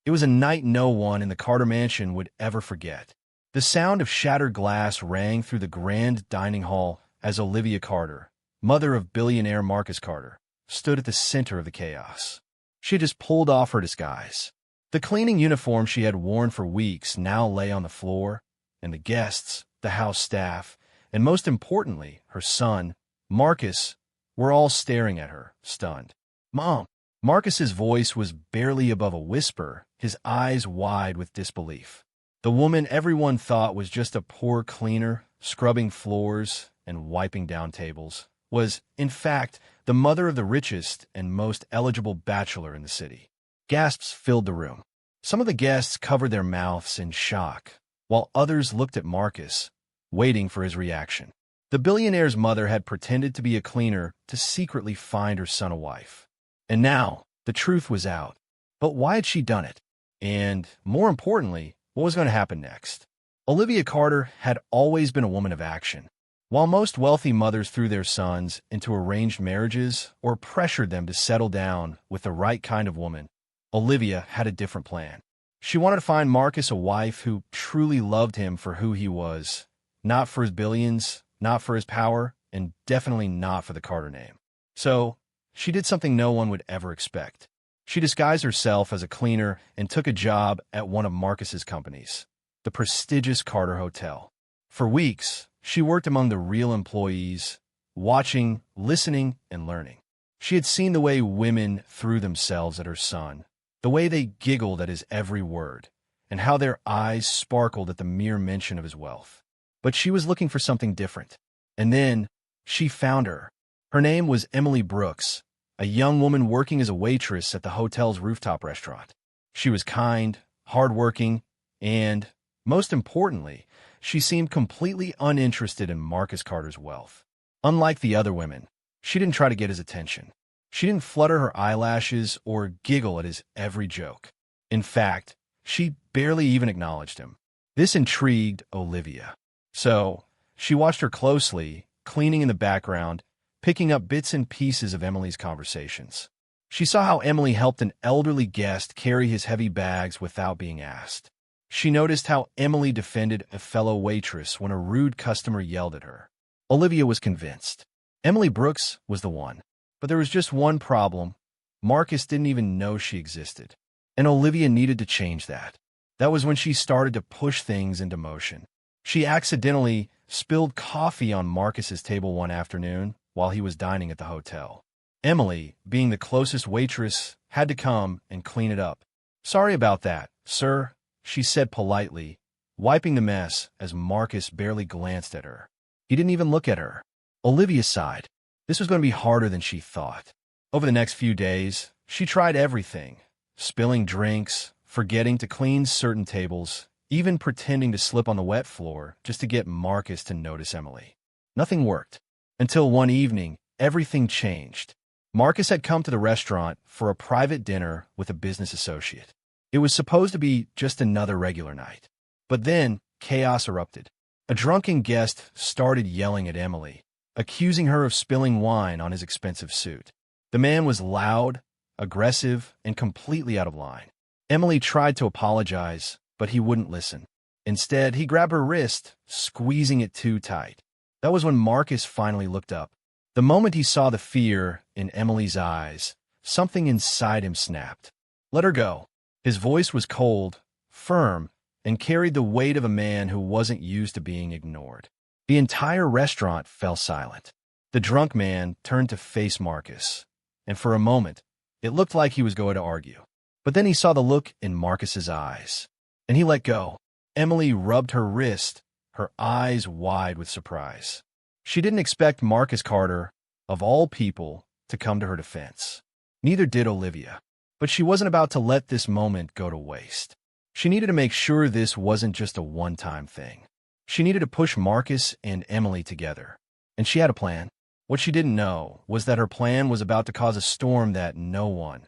It was a night no one in the Carter mansion would ever forget. The sound of shattered glass rang through the grand dining hall as Olivia Carter, mother of billionaire Marcus Carter, stood at the center of the chaos. She had just pulled off her disguise. The cleaning uniform she had worn for weeks now lay on the floor, and the guests, the house staff, and most importantly, her son, Marcus, were all staring at her, stunned. "Mom!" Marcus's voice was barely above a whisper, his eyes wide with disbelief. The woman everyone thought was just a poor cleaner, scrubbing floors and wiping down tables, was, in fact, the mother of the richest and most eligible bachelor in the city. Gasps filled the room. Some of the guests covered their mouths in shock, while others looked at Marcus, waiting for his reaction. The billionaire's mother had pretended to be a cleaner to secretly find her son a wife. And now, the truth was out. But why had she done it? And, more importantly, what was going to happen next? Olivia Carter had always been a woman of action. While most wealthy mothers threw their sons into arranged marriages or pressured them to settle down with the right kind of woman, Olivia had a different plan. She wanted to find Marcus a wife who truly loved him for who he was, not for his billions, not for his power, and definitely not for the Carter name. So, she did something no one would ever expect. She disguised herself as a cleaner and took a job at one of Marcus's companies, the prestigious Carter Hotel. For weeks, she worked among the real employees, watching, listening, and learning. She had seen the way women threw themselves at her son, the way they giggled at his every word, and how their eyes sparkled at the mere mention of his wealth. But she was looking for something different. And then, she found her. Her name was Emily Brooks, a young woman working as a waitress at the hotel's rooftop restaurant. She was kind, hardworking, and, most importantly, she seemed completely uninterested in Marcus Carter's wealth. Unlike the other women, she didn't try to get his attention. She didn't flutter her eyelashes or giggle at his every joke. In fact, she barely even acknowledged him. This intrigued Olivia. So, she watched her closely, cleaning in the background, picking up bits and pieces of Emily's conversations. She saw how Emily helped an elderly guest carry his heavy bags without being asked. She noticed how Emily defended a fellow waitress when a rude customer yelled at her. Olivia was convinced. Emily Brooks was the one. But there was just one problem. Marcus didn't even know she existed. And Olivia needed to change that. That was when she started to push things into motion. She accidentally spilled coffee on Marcus's table one afternoon while he was dining at the hotel. Emily, being the closest waitress, had to come and clean it up. "Sorry about that, sir," she said politely, wiping the mess as Marcus barely glanced at her. He didn't even look at her. Olivia sighed. This was going to be harder than she thought. Over the next few days, she tried everything, spilling drinks, forgetting to clean certain tables, even pretending to slip on the wet floor just to get Marcus to notice Emily. Nothing worked. Until one evening, everything changed. Marcus had come to the restaurant for a private dinner with a business associate. It was supposed to be just another regular night. But then, chaos erupted. A drunken guest started yelling at Emily, accusing her of spilling wine on his expensive suit. The man was loud, aggressive, and completely out of line. Emily tried to apologize, but he wouldn't listen. Instead, he grabbed her wrist, squeezing it too tight. That was when Marcus finally looked up. The moment he saw the fear in Emily's eyes, something inside him snapped. "Let her go." His voice was cold, firm, and carried the weight of a man who wasn't used to being ignored. The entire restaurant fell silent. The drunk man turned to face Marcus, and for a moment, it looked like he was going to argue. But then he saw the look in Marcus's eyes, and he let go. Emily rubbed her wrist, her eyes wide with surprise. She didn't expect Marcus Carter, of all people, to come to her defense. Neither did Olivia. But she wasn't about to let this moment go to waste. She needed to make sure this wasn't just a one-time thing. She needed to push Marcus and Emily together. And she had a plan. What she didn't know was that her plan was about to cause a storm that no one,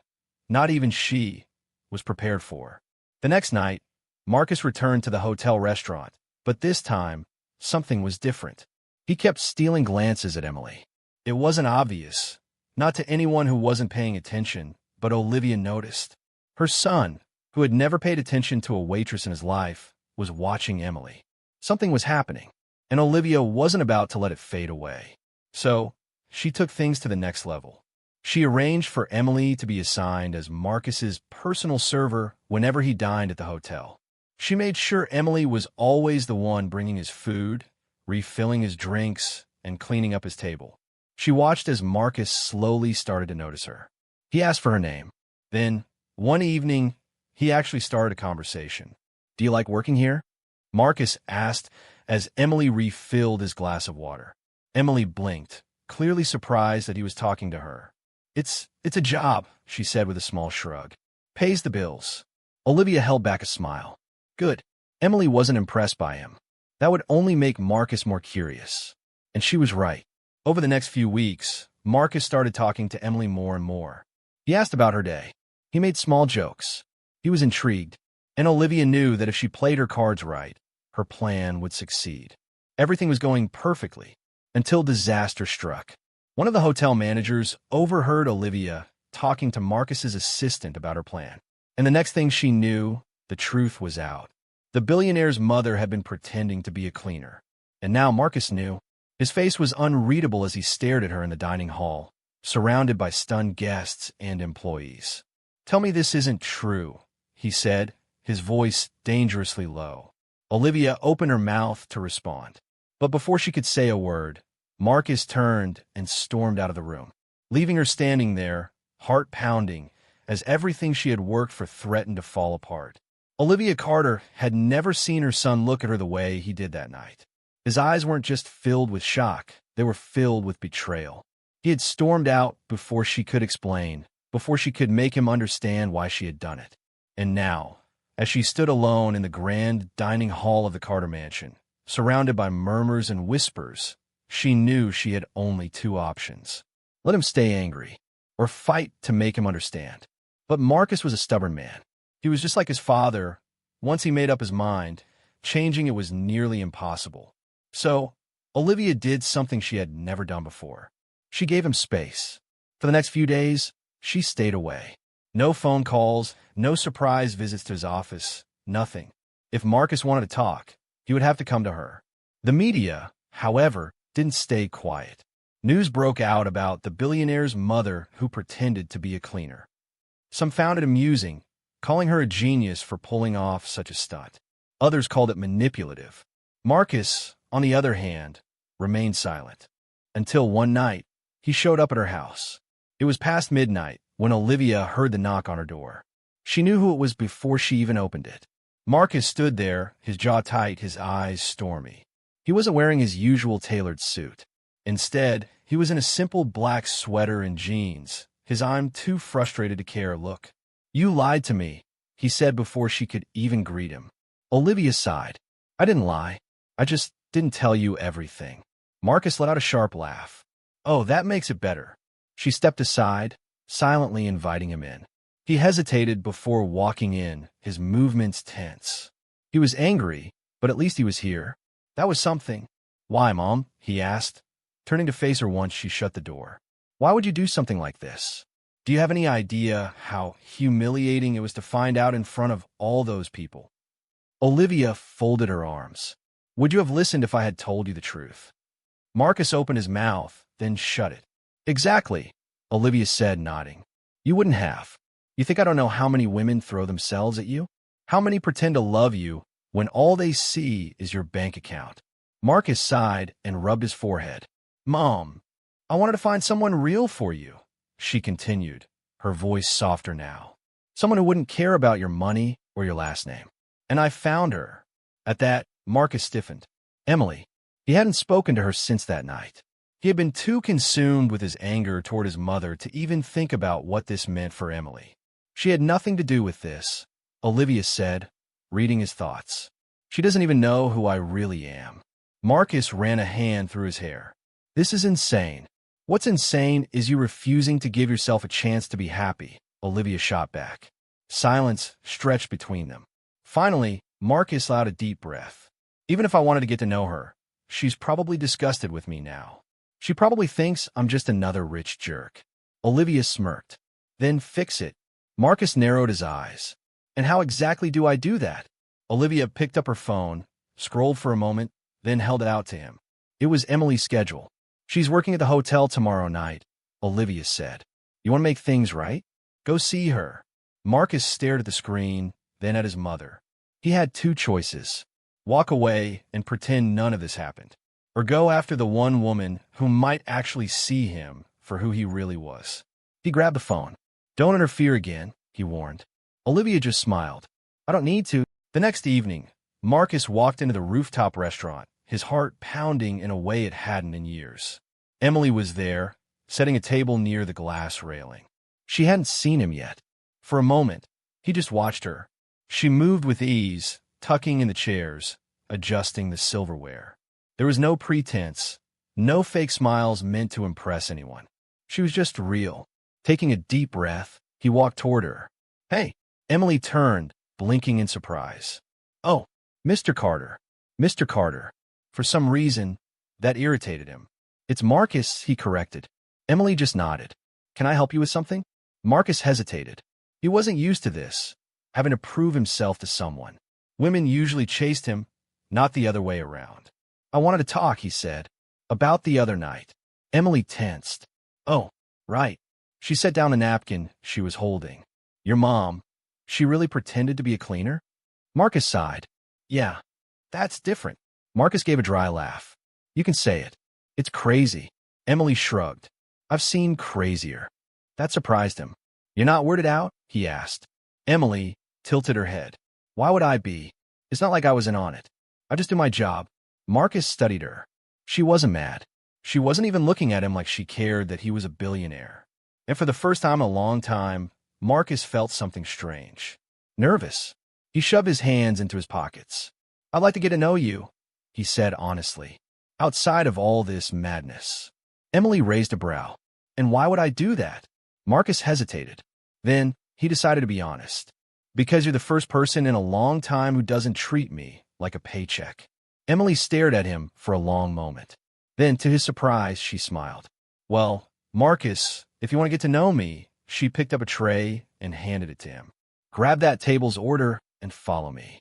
not even she, was prepared for. The next night, Marcus returned to the hotel restaurant, but this time, something was different. He kept stealing glances at Emily. It wasn't obvious, not to anyone who wasn't paying attention, but Olivia noticed. Her son, who had never paid attention to a waitress in his life, was watching Emily. Something was happening, and Olivia wasn't about to let it fade away. So, she took things to the next level. She arranged for Emily to be assigned as Marcus's personal server whenever he dined at the hotel. She made sure Emily was always the one bringing his food, refilling his drinks, and cleaning up his table. She watched as Marcus slowly started to notice her. He asked for her name. Then, one evening, he actually started a conversation. "Do you like working here?" Marcus asked as Emily refilled his glass of water. Emily blinked, clearly surprised that he was talking to her. It's a job," she said with a small shrug. "Pays the bills." Olivia held back a smile. Good. Emily wasn't impressed by him. That would only make Marcus more curious. And she was right. Over the next few weeks, Marcus started talking to Emily more and more. He asked about her day. He made small jokes. He was intrigued. And Olivia knew that if she played her cards right, her plan would succeed. Everything was going perfectly, until disaster struck. One of the hotel managers overheard Olivia talking to Marcus's assistant about her plan. And the next thing she knew, the truth was out. The billionaire's mother had been pretending to be a cleaner. And now Marcus knew. His face was unreadable as he stared at her in the dining hall, surrounded by stunned guests and employees. "Tell me this isn't true," he said, his voice dangerously low. Olivia opened her mouth to respond. But before she could say a word, Marcus turned and stormed out of the room, leaving her standing there, heart pounding, as everything she had worked for threatened to fall apart. Olivia Carter had never seen her son look at her the way he did that night. His eyes weren't just filled with shock, they were filled with betrayal. He had stormed out before she could explain, before she could make him understand why she had done it. And now, as she stood alone in the grand dining hall of the Carter mansion, surrounded by murmurs and whispers, she knew she had only two options. Let him stay angry, or fight to make him understand. But Marcus was a stubborn man. He was just like his father. Once he made up his mind, changing it was nearly impossible. So, Olivia did something she had never done before. She gave him space. For the next few days, she stayed away. No phone calls, no surprise visits to his office, nothing. If Marcus wanted to talk, he would have to come to her. The media, however, didn't stay quiet. News broke out about the billionaire's mother who pretended to be a cleaner. Some found it amusing, calling her a genius for pulling off such a stunt. Others called it manipulative. Marcus, on the other hand, remained silent. Until one night, he showed up at her house. It was past midnight when Olivia heard the knock on her door. She knew who it was before she even opened it. Marcus stood there, his jaw tight, his eyes stormy. He wasn't wearing his usual tailored suit. Instead, he was in a simple black sweater and jeans, his "I'm too frustrated to care" look. "You lied to me," he said before she could even greet him. Olivia sighed. "I didn't lie. I just didn't tell you everything." Marcus let out a sharp laugh. "Oh, that makes it better." She stepped aside, silently inviting him in. He hesitated before walking in, his movements tense. He was angry, but at least he was here. That was something. "Why, Mom?" he asked, turning to face her once she shut the door. "Why would you do something like this? Do you have any idea how humiliating it was to find out in front of all those people?" Olivia folded her arms. "Would you have listened if I had told you the truth?" Marcus opened his mouth, then shut it. "Exactly," Olivia said, nodding. "You wouldn't have. You think I don't know how many women throw themselves at you? How many pretend to love you when all they see is your bank account?" Marcus sighed and rubbed his forehead. "Mom, I wanted to find someone real for you," she continued, her voice softer now. "Someone who wouldn't care about your money or your last name. And I found her." At that, Marcus stiffened. Emily. He hadn't spoken to her since that night. He had been too consumed with his anger toward his mother to even think about what this meant for Emily. "She had nothing to do with this," Olivia said, reading his thoughts. "She doesn't even know who I really am." Marcus ran a hand through his hair. "This is insane." "What's insane is you refusing to give yourself a chance to be happy," Olivia shot back. Silence stretched between them. Finally, Marcus allowed a deep breath. "Even if I wanted to get to know her, she's probably disgusted with me now. She probably thinks I'm just another rich jerk." Olivia smirked. "Then fix it." Marcus narrowed his eyes. And how exactly do I do that? Olivia picked up her phone, scrolled for a moment, then held it out to him. It was Emily's schedule. She's working at the hotel tomorrow night, Olivia said. You want to make things right? Go see her. Marcus stared at the screen, then at his mother. He had two choices. Walk away and pretend none of this happened, or go after the one woman who might actually see him for who he really was. He grabbed the phone. Don't interfere again, he warned. Olivia just smiled. I don't need to. The next evening, Marcus walked into the rooftop restaurant, his heart pounding in a way it hadn't in years. Emily was there, setting a table near the glass railing. She hadn't seen him yet. For a moment, he just watched her. She moved with ease, tucking in the chairs, adjusting the silverware. There was no pretense, no fake smiles meant to impress anyone. She was just real. Taking a deep breath, he walked toward her. Hey, Emily turned, blinking in surprise. Oh, Mr. Carter. Mr. Carter. For some reason, that irritated him. It's Marcus, he corrected. Emily just nodded. Can I help you with something? Marcus hesitated. He wasn't used to this, having to prove himself to someone. Women usually chased him, not the other way around. I wanted to talk, he said. About the other night. Emily tensed. Oh, right. She set down a napkin she was holding. Your mom. She really pretended to be a cleaner? Marcus sighed. Yeah, that's different. Marcus gave a dry laugh. You can say it. It's crazy. Emily shrugged. I've seen crazier. That surprised him. You're not weirded out? He asked. Emily tilted her head. Why would I be? It's not like I wasn't on it. I just do my job. Marcus studied her. She wasn't mad. She wasn't even looking at him like she cared that he was a billionaire. And for the first time in a long time, Marcus felt something strange. Nervous. He shoved his hands into his pockets. I'd like to get to know you, he said honestly. Outside of all this madness. Emily raised a brow. And why would I do that? Marcus hesitated. Then, he decided to be honest. Because you're the first person in a long time who doesn't treat me like a paycheck. Emily stared at him for a long moment. Then, to his surprise, she smiled. Well, Marcus, if you want to get to know me, she picked up a tray and handed it to him. Grab that table's order and follow me.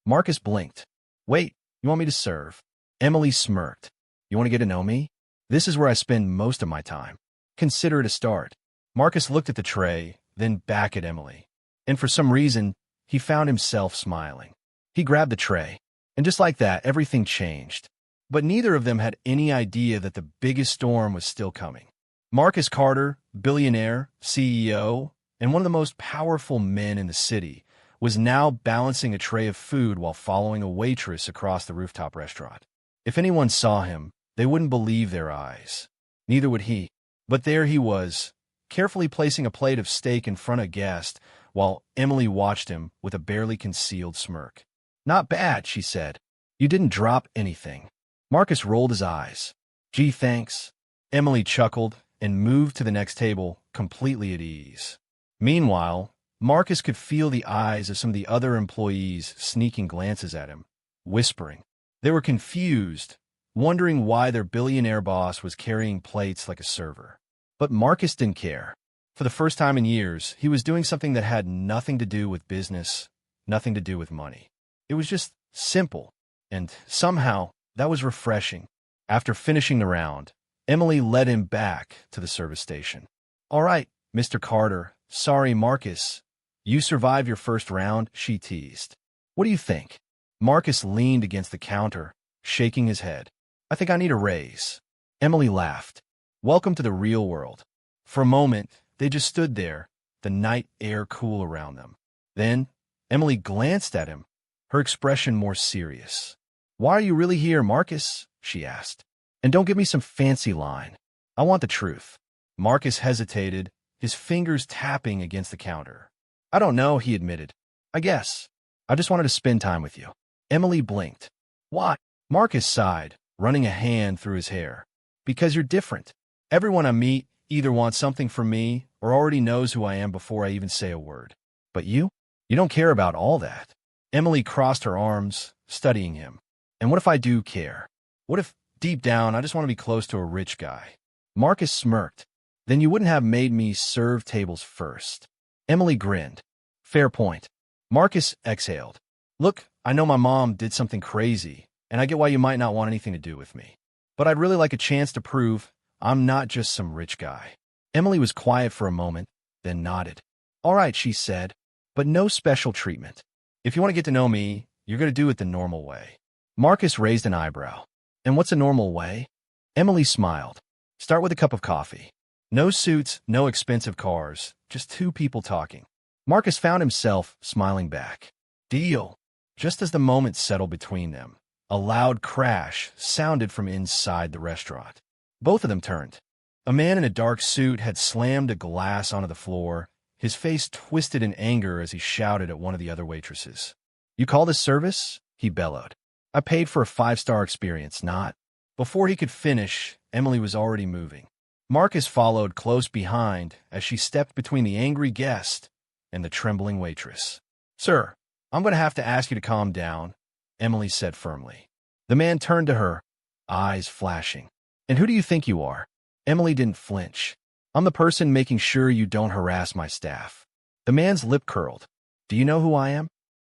Marcus blinked. Wait, you want me to serve? Emily smirked. You want to get to know me? This is where I spend most of my time. Consider it a start. Marcus looked at the tray, then back at Emily. And for some reason, he found himself smiling. He grabbed the tray. And just like that, everything changed. But neither of them had any idea that the biggest storm was still coming. Marcus Carter, billionaire, CEO, and one of the most powerful men in the city, was now balancing a tray of food while following a waitress across the rooftop restaurant. If anyone saw him, they wouldn't believe their eyes. Neither would he. But there he was, carefully placing a plate of steak in front of a guest, while Emily watched him with a barely concealed smirk. Not bad, she said. You didn't drop anything. Marcus rolled his eyes. Gee, thanks. Emily chuckled and moved to the next table, completely at ease. Meanwhile, Marcus could feel the eyes of some of the other employees sneaking glances at him, whispering. They were confused, wondering why their billionaire boss was carrying plates like a server. But Marcus didn't care. For the first time in years, he was doing something that had nothing to do with business, nothing to do with money. It was just simple, and somehow that was refreshing. After finishing the round, Emily led him back to the service station. All right, Mr. Carter, sorry, Marcus. You survived your first round, she teased. What do you think? Marcus leaned against the counter, shaking his head. I think I need a raise. Emily laughed. Welcome to the real world. For a moment, they just stood there, the night air cool around them. Then, Emily glanced at him, her expression more serious. Why are you really here, Marcus? She asked. And don't give me some fancy line. I want the truth. Marcus hesitated, his fingers tapping against the counter. I don't know, he admitted. I guess. I just wanted to spend time with you. Emily blinked. Why? Marcus sighed, running a hand through his hair. Because you're different. Everyone I meet either wants something from me or already knows who I am before I even say a word. But you? You don't care about all that. Emily crossed her arms, studying him. And what if I do care? What if, deep down, I just want to be close to a rich guy? Marcus smirked. Then you wouldn't have made me serve tables first. Emily grinned. Fair point. Marcus exhaled. Look, I know my mom did something crazy, and I get why you might not want anything to do with me. But I'd really like a chance to prove I'm not just some rich guy. Emily was quiet for a moment, then nodded. All right, she said, but no special treatment. If you want to get to know me, you're going to do it the normal way. Marcus raised an eyebrow. And what's a normal way? Emily smiled. Start with a cup of coffee. No suits, no expensive cars, just two people talking. Marcus found himself smiling back. Deal. Just as the moment settled between them, a loud crash sounded from inside the restaurant. Both of them turned. A man in a dark suit had slammed a glass onto the floor, his face twisted in anger as he shouted at one of the other waitresses. You call this service? He bellowed. I paid for a 5-star experience, not. Before he could finish, Emily was already moving. Marcus followed close behind as she stepped between the angry guest and the trembling waitress. Sir, I'm going to have to ask you to calm down, Emily said firmly. The man turned to her, eyes flashing. And who do you think you are? Emily didn't flinch. I'm the person making sure you don't harass my staff. The man's lip curled. Do you know who I am?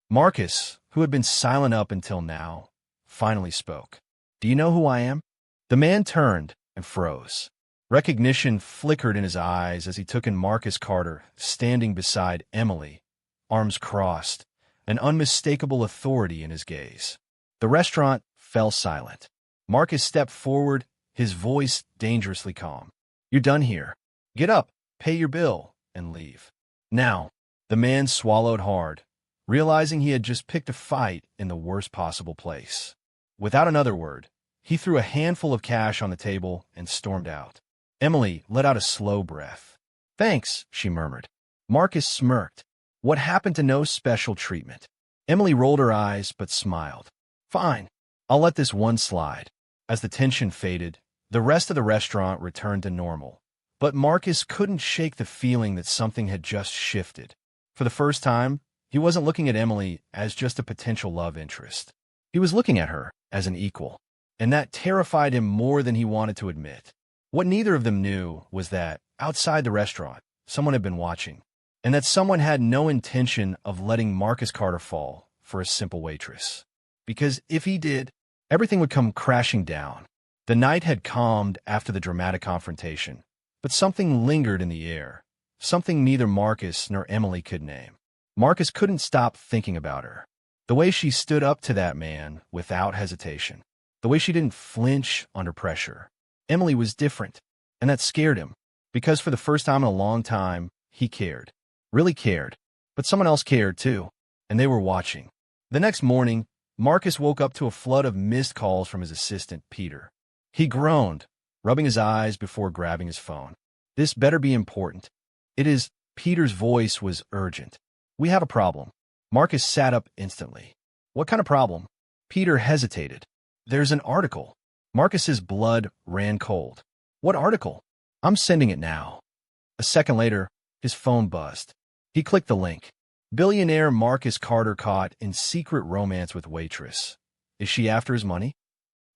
Marcus, who had been silent up until now, finally spoke. Do you know who I am? The man turned and froze. Recognition flickered in his eyes as he took in Marcus Carter, standing beside Emily, arms crossed, an unmistakable authority in his gaze. The restaurant fell silent. Marcus stepped forward, his voice dangerously calm. You're done here. Get up, pay your bill, and leave. Now, the man swallowed hard, realizing he had just picked a fight in the worst possible place. Without another word, he threw a handful of cash on the table and stormed out. Emily let out a slow breath. Thanks, she murmured. Marcus smirked. What happened to no special treatment? Emily rolled her eyes but smiled. Fine, I'll let this one slide. As the tension faded, the rest of the restaurant returned to normal. But Marcus couldn't shake the feeling that something had just shifted. For the first time, he wasn't looking at Emily as just a potential love interest. He was looking at her as an equal, and that terrified him more than he wanted to admit. What neither of them knew was that, outside the restaurant, someone had been watching, and that someone had no intention of letting Marcus Carter fall for a simple waitress. Because if he did, everything would come crashing down. The night had calmed after the dramatic confrontation, but something lingered in the air, something neither Marcus nor Emily could name. Marcus couldn't stop thinking about her. The way she stood up to that man without hesitation. The way she didn't flinch under pressure. Emily was different, and that scared him, because for the first time in a long time, he cared. Really cared. But someone else cared too, and they were watching. The next morning, Marcus woke up to a flood of missed calls from his assistant, Peter. He groaned, rubbing his eyes before grabbing his phone. This better be important. It is. Peter's voice was urgent. We have a problem. Marcus sat up instantly. What kind of problem? Peter hesitated. There's an article. Marcus's blood ran cold. What article? I'm sending it now. A second later, his phone buzzed. He clicked the link. Billionaire Marcus Carter caught in secret romance with waitress. Is she after his money?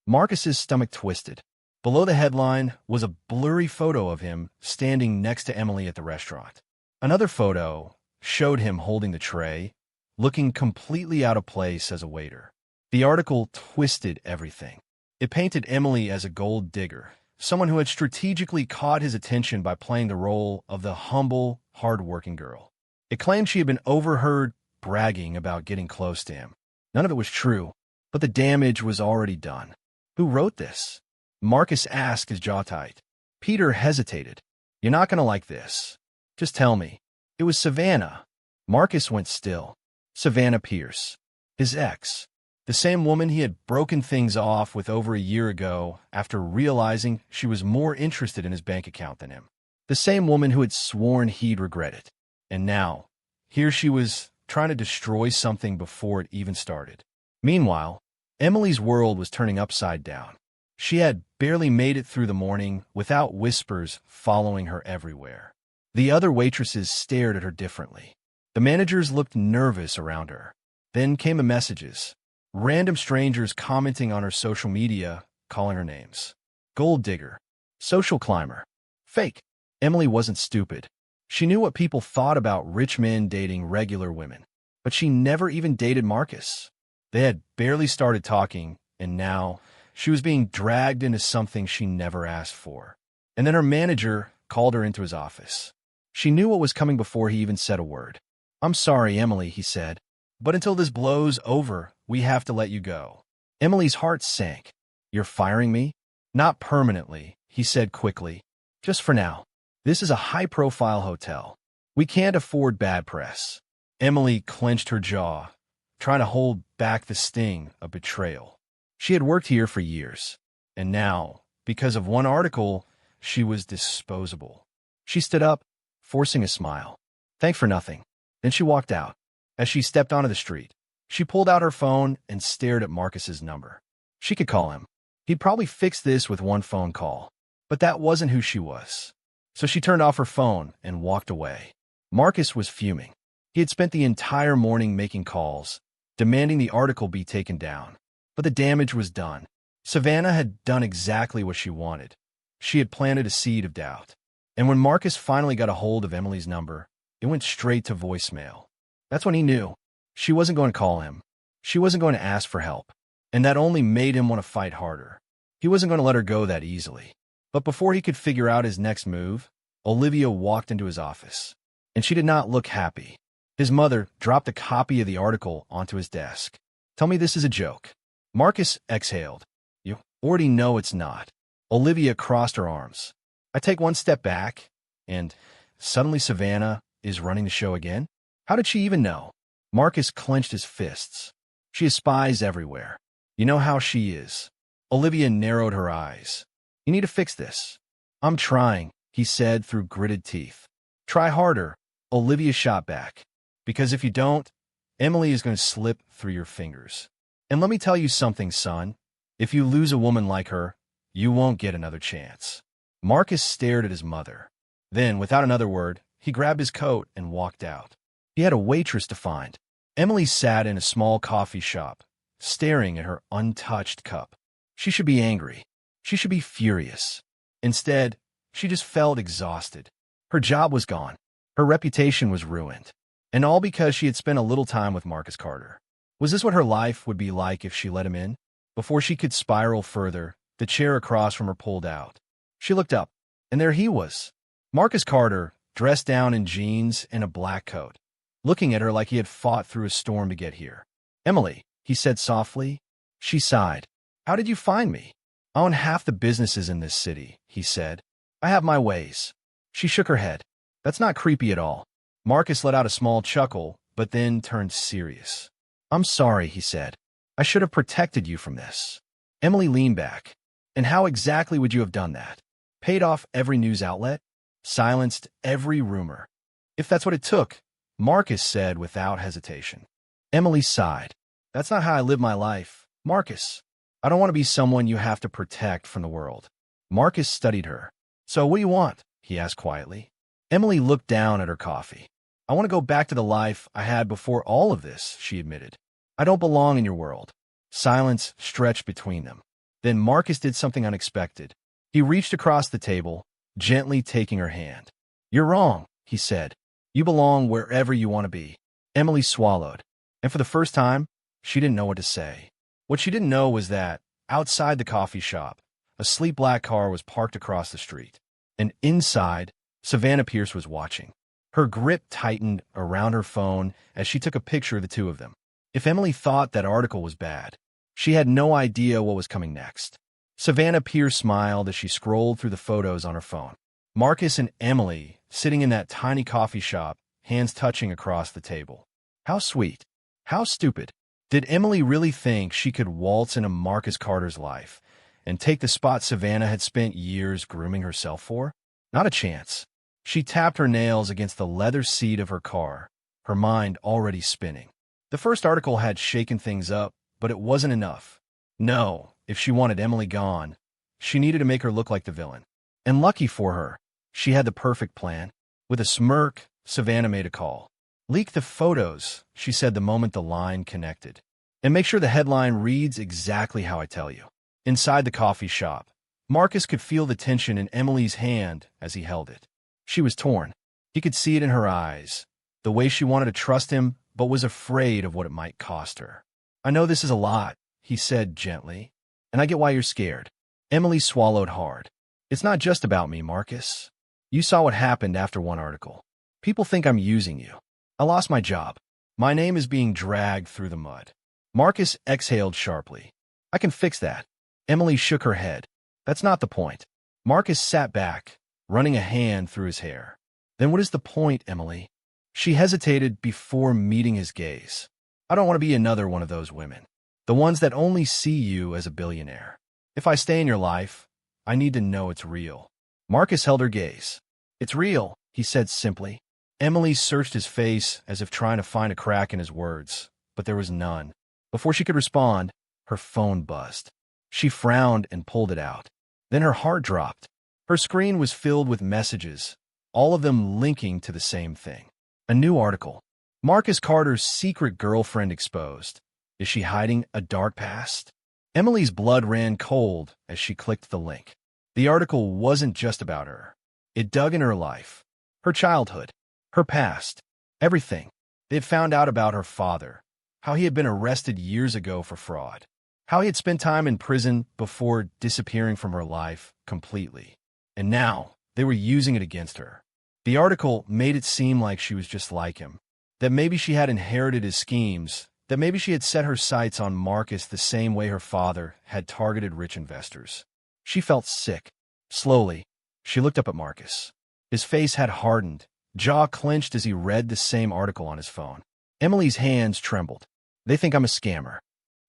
Marcus's stomach twisted. Below the headline was a blurry photo of him standing next to Emily at the restaurant. Another photo showed him holding the tray, looking completely out of place as a waiter. The article twisted everything. It painted Emily as a gold digger, someone who had strategically caught his attention by playing the role of the humble, hard-working girl. It claimed she had been overheard bragging about getting close to him. None of it was true, but the damage was already done. Who wrote this? Marcus asked, his jaw tight. Peter hesitated. You're not going to like this. Just tell me. It was Savannah. Marcus went still. Savannah Pierce. His ex. The same woman he had broken things off with over a year ago after realizing she was more interested in his bank account than him. The same woman who had sworn he'd regret it. And now, here she was trying to destroy something before it even started. Meanwhile, Emily's world was turning upside down. She had barely made it through the morning without whispers following her everywhere. The other waitresses stared at her differently. The managers looked nervous around her. Then came the messages. Random strangers commenting on her social media, calling her names. Gold digger. Social climber. Fake. Emily wasn't stupid. She knew what people thought about rich men dating regular women. but she never even dated Marcus. They had barely started talking, and now she was being dragged into something she never asked for. And then her manager called her into his office. She knew what was coming before he even said a word. "I'm sorry, Emily," he said, "but until this blows over, we have to let you go." Emily's heart sank. "You're firing me?" "Not permanently," he said quickly. "Just for now. This is a high-profile hotel. We can't afford bad press." Emily clenched her jaw, trying to hold back the sting of betrayal. She had worked here for years, and now, because of one article, she was disposable. She stood up, forcing a smile. "Thanks for nothing." Then she walked out. As she stepped onto the street, she pulled out her phone and stared at Marcus's number. She could call him. He'd probably fix this with one phone call. But that wasn't who she was. So she turned off her phone and walked away. Marcus was fuming. He had spent the entire morning making calls, demanding the article be taken down. But the damage was done. Savannah had done exactly what she wanted. She had planted a seed of doubt. And when Marcus finally got a hold of Emily's number, it went straight to voicemail. That's when he knew. She wasn't going to call him. She wasn't going to ask for help. And that only made him want to fight harder. He wasn't going to let her go that easily. But before he could figure out his next move, Olivia walked into his office. And she did not look happy. His mother dropped a copy of the article onto his desk. "Tell me this is a joke." Marcus exhaled. "You already know it's not." Olivia crossed her arms. "I take one step back, and suddenly Savannah is running the show again? How did she even know?" Marcus clenched his fists. "She has spies everywhere. You know how she is." Olivia narrowed her eyes. "You need to fix this." "I'm trying," he said through gritted teeth. "Try harder," Olivia shot back. "Because if you don't, Emily is going to slip through your fingers. And let me tell you something, son. If you lose a woman like her, you won't get another chance." Marcus stared at his mother. Then, without another word, he grabbed his coat and walked out. He had a waitress to find. Emily sat in a small coffee shop, staring at her untouched cup. She should be angry. She should be furious. Instead, she just felt exhausted. Her job was gone. Her reputation was ruined. And all because she had spent a little time with Marcus Carter. Was this what her life would be like if she let him in? Before she could spiral further, the chair across from her pulled out. She looked up, and there he was. Marcus Carter, dressed down in jeans and a black coat, looking at her like he had fought through a storm to get here. "Emily," he said softly. She sighed. "How did you find me?" "I own half the businesses in this city," he said. "I have my ways." She shook her head. "That's not creepy at all." Marcus let out a small chuckle, but then turned serious. "I'm sorry," he said. "I should have protected you from this." Emily leaned back. "And how exactly would you have done that? Paid off every news outlet? Silenced every rumor?" "If that's what it took," Marcus said without hesitation. Emily sighed. "That's not how I live my life, Marcus. I don't want to be someone you have to protect from the world." Marcus studied her. "So what do you want?" he asked quietly. Emily looked down at her coffee. "I want to go back to the life I had before all of this," she admitted. "I don't belong in your world." Silence stretched between them. Then Marcus did something unexpected. He reached across the table, gently taking her hand. "You're wrong," he said. "You belong wherever you want to be." Emily swallowed, and for the first time, she didn't know what to say. What she didn't know was that, outside the coffee shop, a sleek black car was parked across the street. And inside, Savannah Pierce was watching. Her grip tightened around her phone as she took a picture of the two of them. If Emily thought that article was bad, she had no idea what was coming next. Savannah Pierce smiled as she scrolled through the photos on her phone. Marcus and Emily sitting in that tiny coffee shop, hands touching across the table. How sweet. How stupid. Did Emily really think she could waltz into Marcus Carter's life and take the spot Savannah had spent years grooming herself for? Not a chance. She tapped her nails against the leather seat of her car, her mind already spinning. The first article had shaken things up, but it wasn't enough. No, if she wanted Emily gone, she needed to make her look like the villain. And lucky for her, she had the perfect plan. With a smirk, Savannah made a call. "Leak the photos," she said the moment the line connected. "And make sure the headline reads exactly how I tell you." Inside the coffee shop, Marcus could feel the tension in Emily's hand as he held it. She was torn. He could see it in her eyes, the way she wanted to trust him, but was afraid of what it might cost her. I know this is a lot, he said gently, and I get why you're scared. Emily swallowed hard. It's not just about me, Marcus. You saw what happened after one article. People think I'm using you. I lost my job. My name is being dragged through the mud. Marcus exhaled sharply. I can fix that. Emily shook her head. That's not the point. Marcus sat back, running a hand through his hair. Then what is the point, Emily? She hesitated before meeting his gaze. I don't want to be another one of those women. The ones that only see you as a billionaire. If I stay in your life, I need to know it's real. Marcus held her gaze. It's real, he said simply. Emily searched his face as if trying to find a crack in his words, but there was none. Before she could respond, her phone buzzed. She frowned and pulled it out. Then her heart dropped. Her screen was filled with messages, all of them linking to the same thing. A new article. Marcus Carter's secret girlfriend exposed. Is she hiding a dark past? Emily's blood ran cold as she clicked the link. The article wasn't just about her. It dug in her life, her childhood, her past, everything. They had found out about her father, how he had been arrested years ago for fraud, how he had spent time in prison before disappearing from her life completely. And now, they were using it against her. The article made it seem like she was just like him, that maybe she had inherited his schemes, that maybe she had set her sights on Marcus the same way her father had targeted rich investors. She felt sick. Slowly, she looked up at Marcus. His face had hardened, jaw clenched as he read the same article on his phone. Emily's hands trembled. They think I'm a scammer.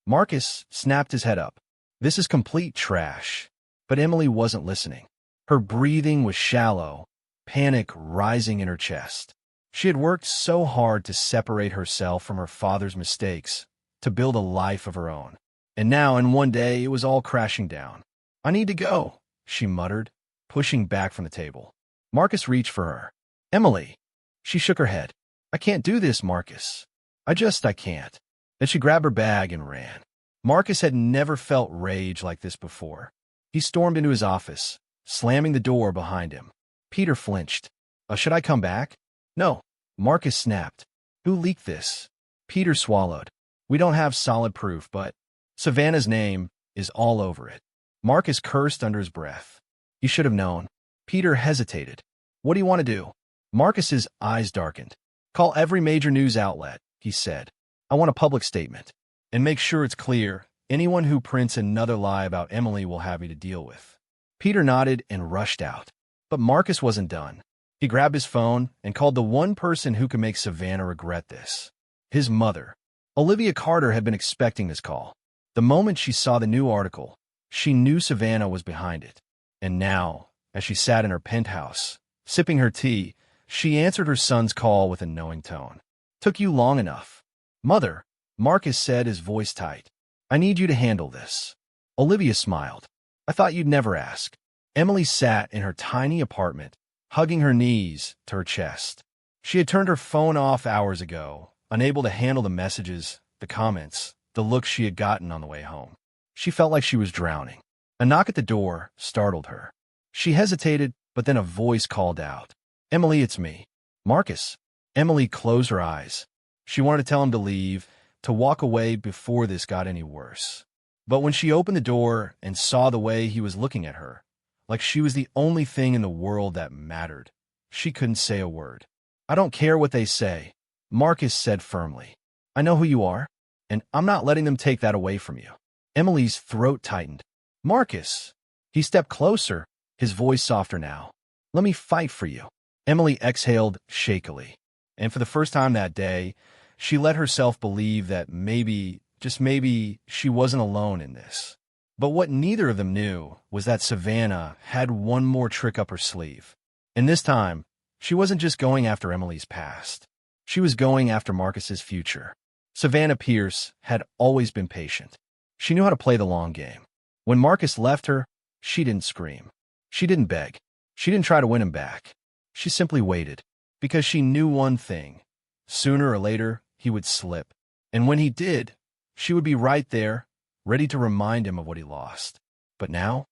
Marcus snapped his head up. This is complete trash. But Emily wasn't listening. Her breathing was shallow, panic rising in her chest. She had worked so hard to separate herself from her father's mistakes, to build a life of her own. And now, in one day, it was all crashing down. I need to go, she muttered, pushing back from the table. Marcus reached for her. Emily. She shook her head. I can't do this, Marcus. I can't. Then she grabbed her bag and ran. Marcus had never felt rage like this before. He stormed into his office, slamming the door behind him. Peter flinched. Should I come back? No. Marcus snapped. Who leaked this? Peter swallowed. We don't have solid proof, but Savannah's name is all over it. Marcus cursed under his breath. You should have known. Peter hesitated. What do you want to do? Marcus's eyes darkened. Call every major news outlet, he said. I want a public statement. And make sure it's clear, anyone who prints another lie about Emily will have me to deal with. Peter nodded and rushed out. But Marcus wasn't done. He grabbed his phone and called the one person who could make Savannah regret this. His mother. Olivia Carter had been expecting this call. The moment she saw the new article, she knew Savannah was behind it. And now, as she sat in her penthouse, sipping her tea, she answered her son's call with a knowing tone. Took you long enough. Mother, Marcus said, his voice tight. I need you to handle this. Olivia smiled. I thought you'd never ask. Emily sat in her tiny apartment, hugging her knees to her chest. She had turned her phone off hours ago, unable to handle the messages, the comments, the looks she had gotten on the way home. She felt like she was drowning. A knock at the door startled her. She hesitated, but then a voice called out. Emily, it's me. Marcus. Emily closed her eyes. She wanted to tell him to leave, to walk away before this got any worse. But when she opened the door and saw the way he was looking at her, like she was the only thing in the world that mattered, she couldn't say a word. I don't care what they say, Marcus said firmly. I know who you are, and I'm not letting them take that away from you. Emily's throat tightened. Marcus. He stepped closer, his voice softer now. Let me fight for you. Emily exhaled shakily. And for the first time that day, she let herself believe that maybe, just maybe, she wasn't alone in this. But what neither of them knew was that Savannah had one more trick up her sleeve. And this time, she wasn't just going after Emily's past. She was going after Marcus's future. Savannah Pierce had always been patient. She knew how to play the long game. When Marcus left her, she didn't scream. She didn't beg. She didn't try to win him back. She simply waited, because she knew one thing. Sooner or later, he would slip. And when he did, she would be right there, ready to remind him of what he lost. But now,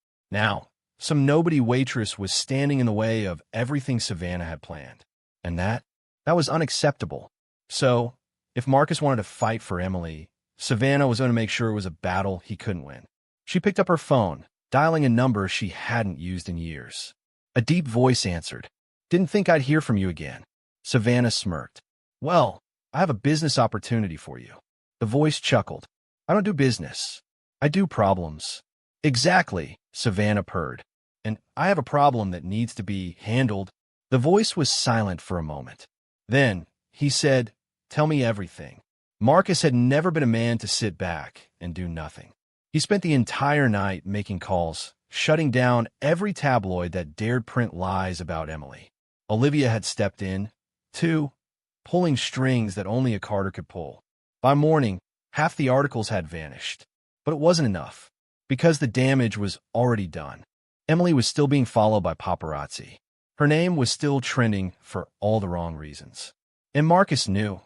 some nobody waitress was standing in the way of everything Savannah had planned. And that was unacceptable. So, If Marcus wanted to fight for Emily, Savannah was going to make sure it was a battle he couldn't win. She picked up her phone, dialing a number she hadn't used in years. A deep voice answered. "Didn't think I'd hear from you again." Savannah smirked. "Well, I have a business opportunity for you." The voice chuckled. "I don't do business. I do problems." "Exactly," Savannah purred. "And I have a problem that needs to be handled." The voice was silent for a moment. Then he said, "Tell me everything." Marcus had never been a man to sit back and do nothing. He spent the entire night making calls, shutting down every tabloid that dared print lies about Emily. Olivia had stepped in, too, pulling strings that only a Carter could pull. By morning, half the articles had vanished. But it wasn't enough, because the damage was already done. Emily was still being followed by paparazzi. Her name was still trending for all the wrong reasons. And Marcus knew,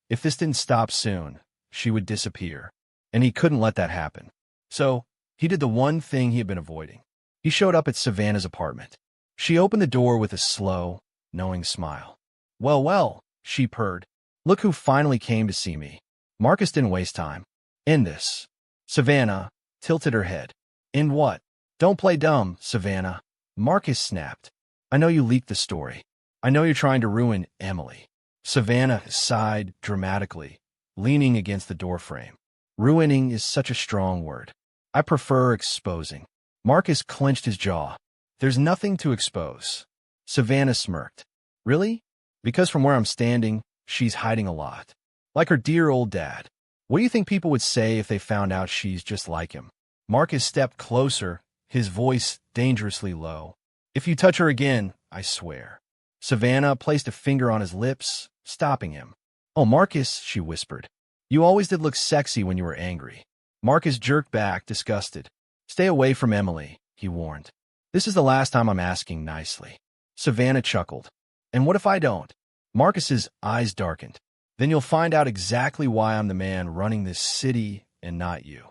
if this didn't stop soon, she would disappear. And he couldn't let that happen. So, he did the one thing he had been avoiding. He showed up at Savannah's apartment. She opened the door with a slow, knowing smile. "Well, well," she purred. "Look who finally came to see me." Marcus didn't waste time. "End this." Savannah tilted her head. "In what?" "Don't play dumb, Savannah." Marcus snapped. "I know you leaked the story. I know you're trying to ruin Emily." Savannah sighed dramatically, leaning against the doorframe. "Ruining is such a strong word. I prefer exposing." Marcus clenched his jaw. "There's nothing to expose." Savannah smirked. "Really? Because from where I'm standing, she's hiding a lot. Like her dear old dad. What do you think people would say if they found out she's just like him?" Marcus stepped closer, his voice dangerously low. "If you touch her again, I swear." Savannah placed a finger on his lips, stopping him. "Oh, Marcus," she whispered. "You always did look sexy when you were angry." Marcus jerked back, disgusted. "Stay away from Emily," he warned. "This is the last time I'm asking nicely." Savannah chuckled. "And what if I don't?" Marcus's eyes darkened. "Then you'll find out exactly why I'm the man running this city and not you."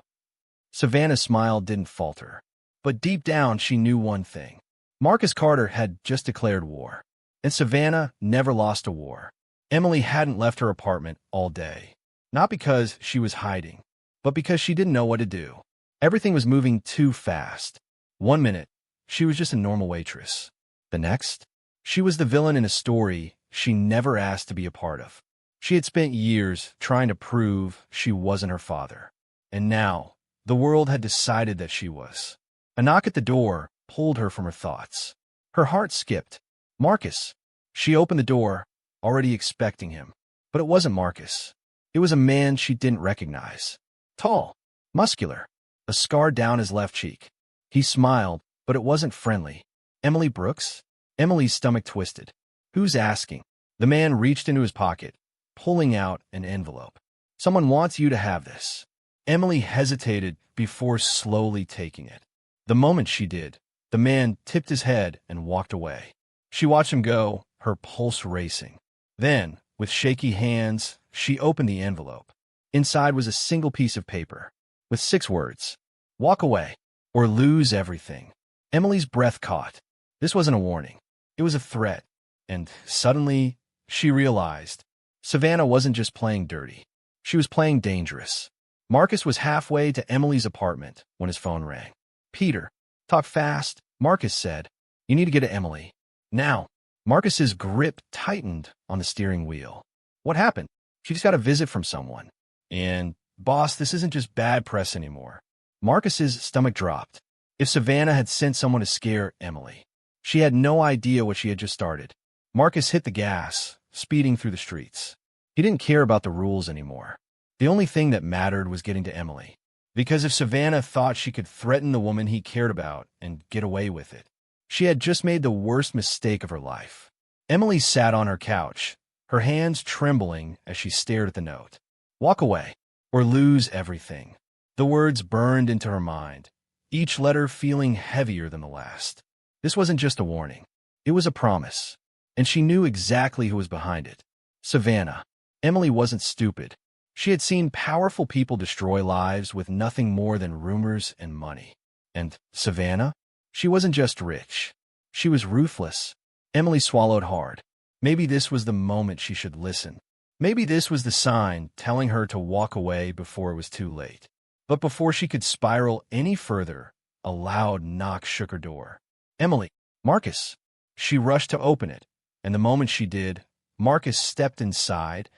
Savannah's smile didn't falter. But deep down, she knew one thing. Marcus Carter had just declared war. And Savannah never lost a war. Emily hadn't left her apartment all day. Not because she was hiding, but because she didn't know what to do. Everything was moving too fast. 1 minute, she was just a normal waitress. The next, she was the villain in a story she never asked to be a part of. She had spent years trying to prove she wasn't her father. And now, the world had decided that she was. A knock at the door pulled her from her thoughts. Her heart skipped. "Marcus." She opened the door, already expecting him. But it wasn't Marcus. It was a man she didn't recognize. Tall, muscular, a scar down his left cheek. He smiled, but it wasn't friendly. "Emily Brooks?" Emily's stomach twisted. "Who's asking?" The man reached into his pocket, pulling out an envelope. "Someone wants you to have this." Emily hesitated before slowly taking it. The moment she did, the man tipped his head and walked away. She watched him go, her pulse racing. Then, with shaky hands, she opened the envelope. Inside was a single piece of paper, with 6 words. "Walk away, or lose everything." Emily's breath caught. This wasn't a warning. It was a threat. And suddenly, she realized Savannah wasn't just playing dirty. She was playing dangerous. Marcus was halfway to Emily's apartment when his phone rang. "Peter, talk fast," Marcus said. "You need to get to Emily. Now." Marcus's grip tightened on the steering wheel. "What happened?" "She just got a visit from someone." "And, boss, this isn't just bad press anymore." Marcus's stomach dropped. If Savannah had sent someone to scare Emily, she had no idea what she had just started. Marcus hit the gas, speeding through the streets. He didn't care about the rules anymore. The only thing that mattered was getting to Emily. Because if Savannah thought she could threaten the woman he cared about and get away with it, she had just made the worst mistake of her life. Emily sat on her couch, her hands trembling as she stared at the note. "Walk away, or lose everything." The words burned into her mind, each letter feeling heavier than the last. This wasn't just a warning. It was a promise, and she knew exactly who was behind it. Savannah. Emily wasn't stupid. She had seen powerful people destroy lives with nothing more than rumors and money. And Savannah? She wasn't just rich. She was ruthless. Emily swallowed hard. Maybe this was the moment she should listen. Maybe this was the sign telling her to walk away before it was too late. But before she could spiral any further, a loud knock shook her door. Emily, Marcus. She rushed to open it, and the moment she did, Marcus stepped inside,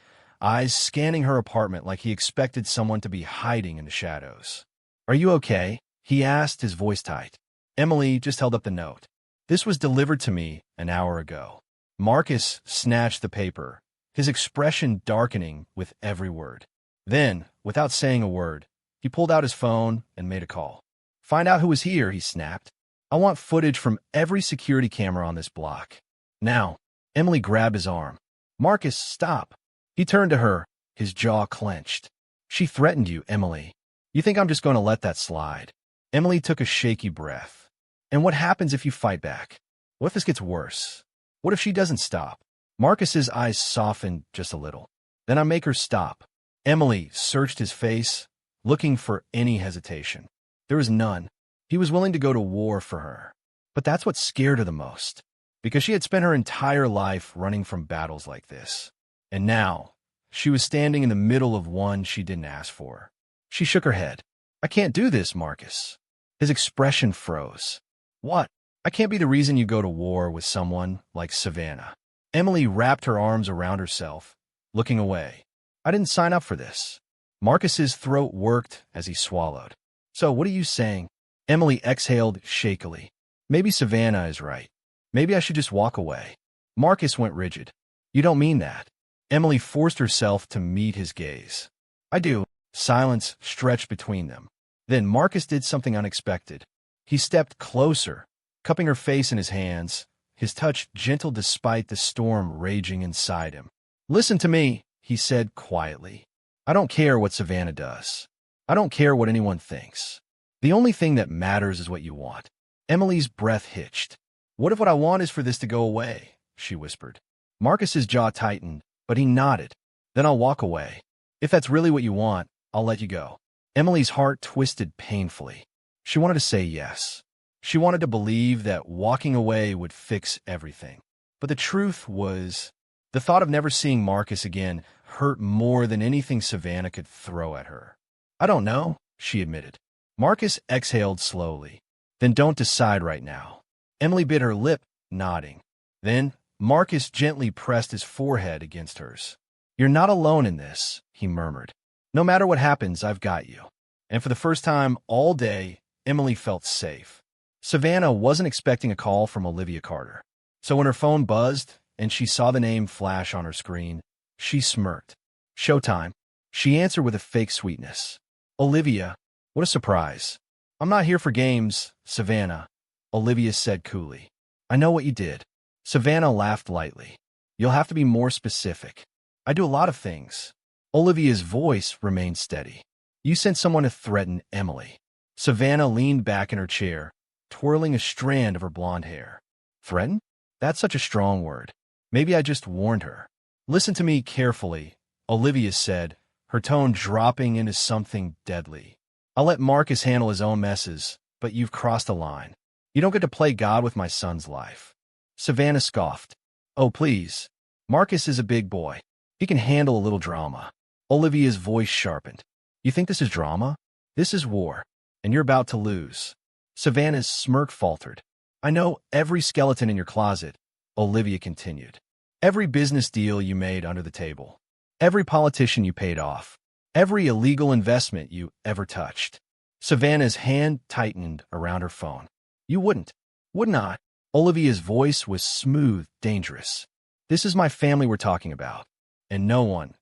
eyes scanning her apartment like he expected someone to be hiding in the shadows. Are you okay? He asked, his voice tight. Emily just held up the note. This was delivered to me an hour ago. Marcus snatched the paper, his expression darkening with every word. Then, without saying a word, he pulled out his phone and made a call. Find out who was here, he snapped. I want footage from every security camera on this block. Now. Emily grabbed his arm. Marcus, stop. He turned to her, his jaw clenched. She threatened you, Emily. You think I'm just going to let that slide? Emily took a shaky breath. And what happens if you fight back? What if this gets worse? What if she doesn't stop? Marcus's eyes softened just a little. Then I make her stop. Emily searched his face, looking for any hesitation. There was none. He was willing to go to war for her. But that's what scared her the most, because she had spent her entire life running from battles like this. And now, she was standing in the middle of one she didn't ask for. She shook her head. I can't do this, Marcus. His expression froze. What? I can't be the reason you go to war with someone like Savannah. Emily wrapped her arms around herself, looking away. I didn't sign up for this. Marcus's throat worked as he swallowed. So what are you saying? Emily exhaled shakily. Maybe Savannah is right. Maybe I should just walk away. Marcus went rigid. You don't mean that. Emily forced herself to meet his gaze. I do. Silence stretched between them. Then Marcus did something unexpected. He stepped closer, cupping her face in his hands, his touch gentle despite the storm raging inside him. Listen to me, he said quietly. I don't care what Savannah does. I don't care what anyone thinks. The only thing that matters is what you want. Emily's breath hitched. What if what I want is for this to go away? She whispered. Marcus's jaw tightened, but he nodded. Then I'll walk away. If that's really what you want, I'll let you go. Emily's heart twisted painfully. She wanted to say yes. She wanted to believe that walking away would fix everything. But the truth was, the thought of never seeing Marcus again hurt more than anything Savannah could throw at her. I don't know, she admitted. Marcus exhaled slowly. Then don't decide right now. Emily bit her lip, nodding. Then Marcus gently pressed his forehead against hers. You're not alone in this, he murmured. No matter what happens, I've got you. And for the first time all day, Emily felt safe. Savannah wasn't expecting a call from Olivia Carter. So when her phone buzzed and she saw the name flash on her screen, she smirked. Showtime. She answered with a fake sweetness. Olivia, what a surprise. I'm not here for games, Savannah, Olivia said coolly. I know what you did. Savannah laughed lightly. You'll have to be more specific. I do a lot of things. Olivia's voice remained steady. You sent someone to threaten Emily. Savannah leaned back in her chair, twirling a strand of her blonde hair. Threaten? That's such a strong word. Maybe I just warned her. Listen to me carefully, Olivia said, her tone dropping into something deadly. I'll let Marcus handle his own messes, but you've crossed a line. You don't get to play God with my son's life. Savannah scoffed. Oh, please. Marcus is a big boy. He can handle a little drama. Olivia's voice sharpened. You think this is drama? This is war, and you're about to lose. Savannah's smirk faltered. I know every skeleton in your closet, Olivia continued. Every business deal you made under the table. Every politician you paid off. Every illegal investment you ever touched. Savannah's hand tightened around her phone. You wouldn't. Would not. Olivia's voice was smooth, dangerous. This is my family we're talking about. And no one,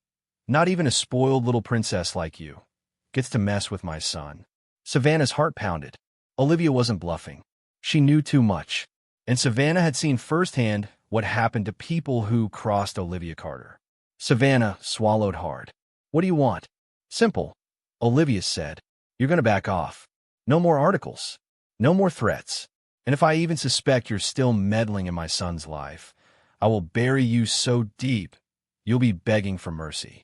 not even a spoiled little princess like you, gets to mess with my son. Savannah's heart pounded. Olivia wasn't bluffing. She knew too much. And Savannah had seen firsthand what happened to people who crossed Olivia Carter. Savannah swallowed hard. What do you want? Simple. Olivia said. You're going to back off. No more articles. No more threats. And if I even suspect you're still meddling in my son's life, I will bury you so deep, you'll be begging for mercy.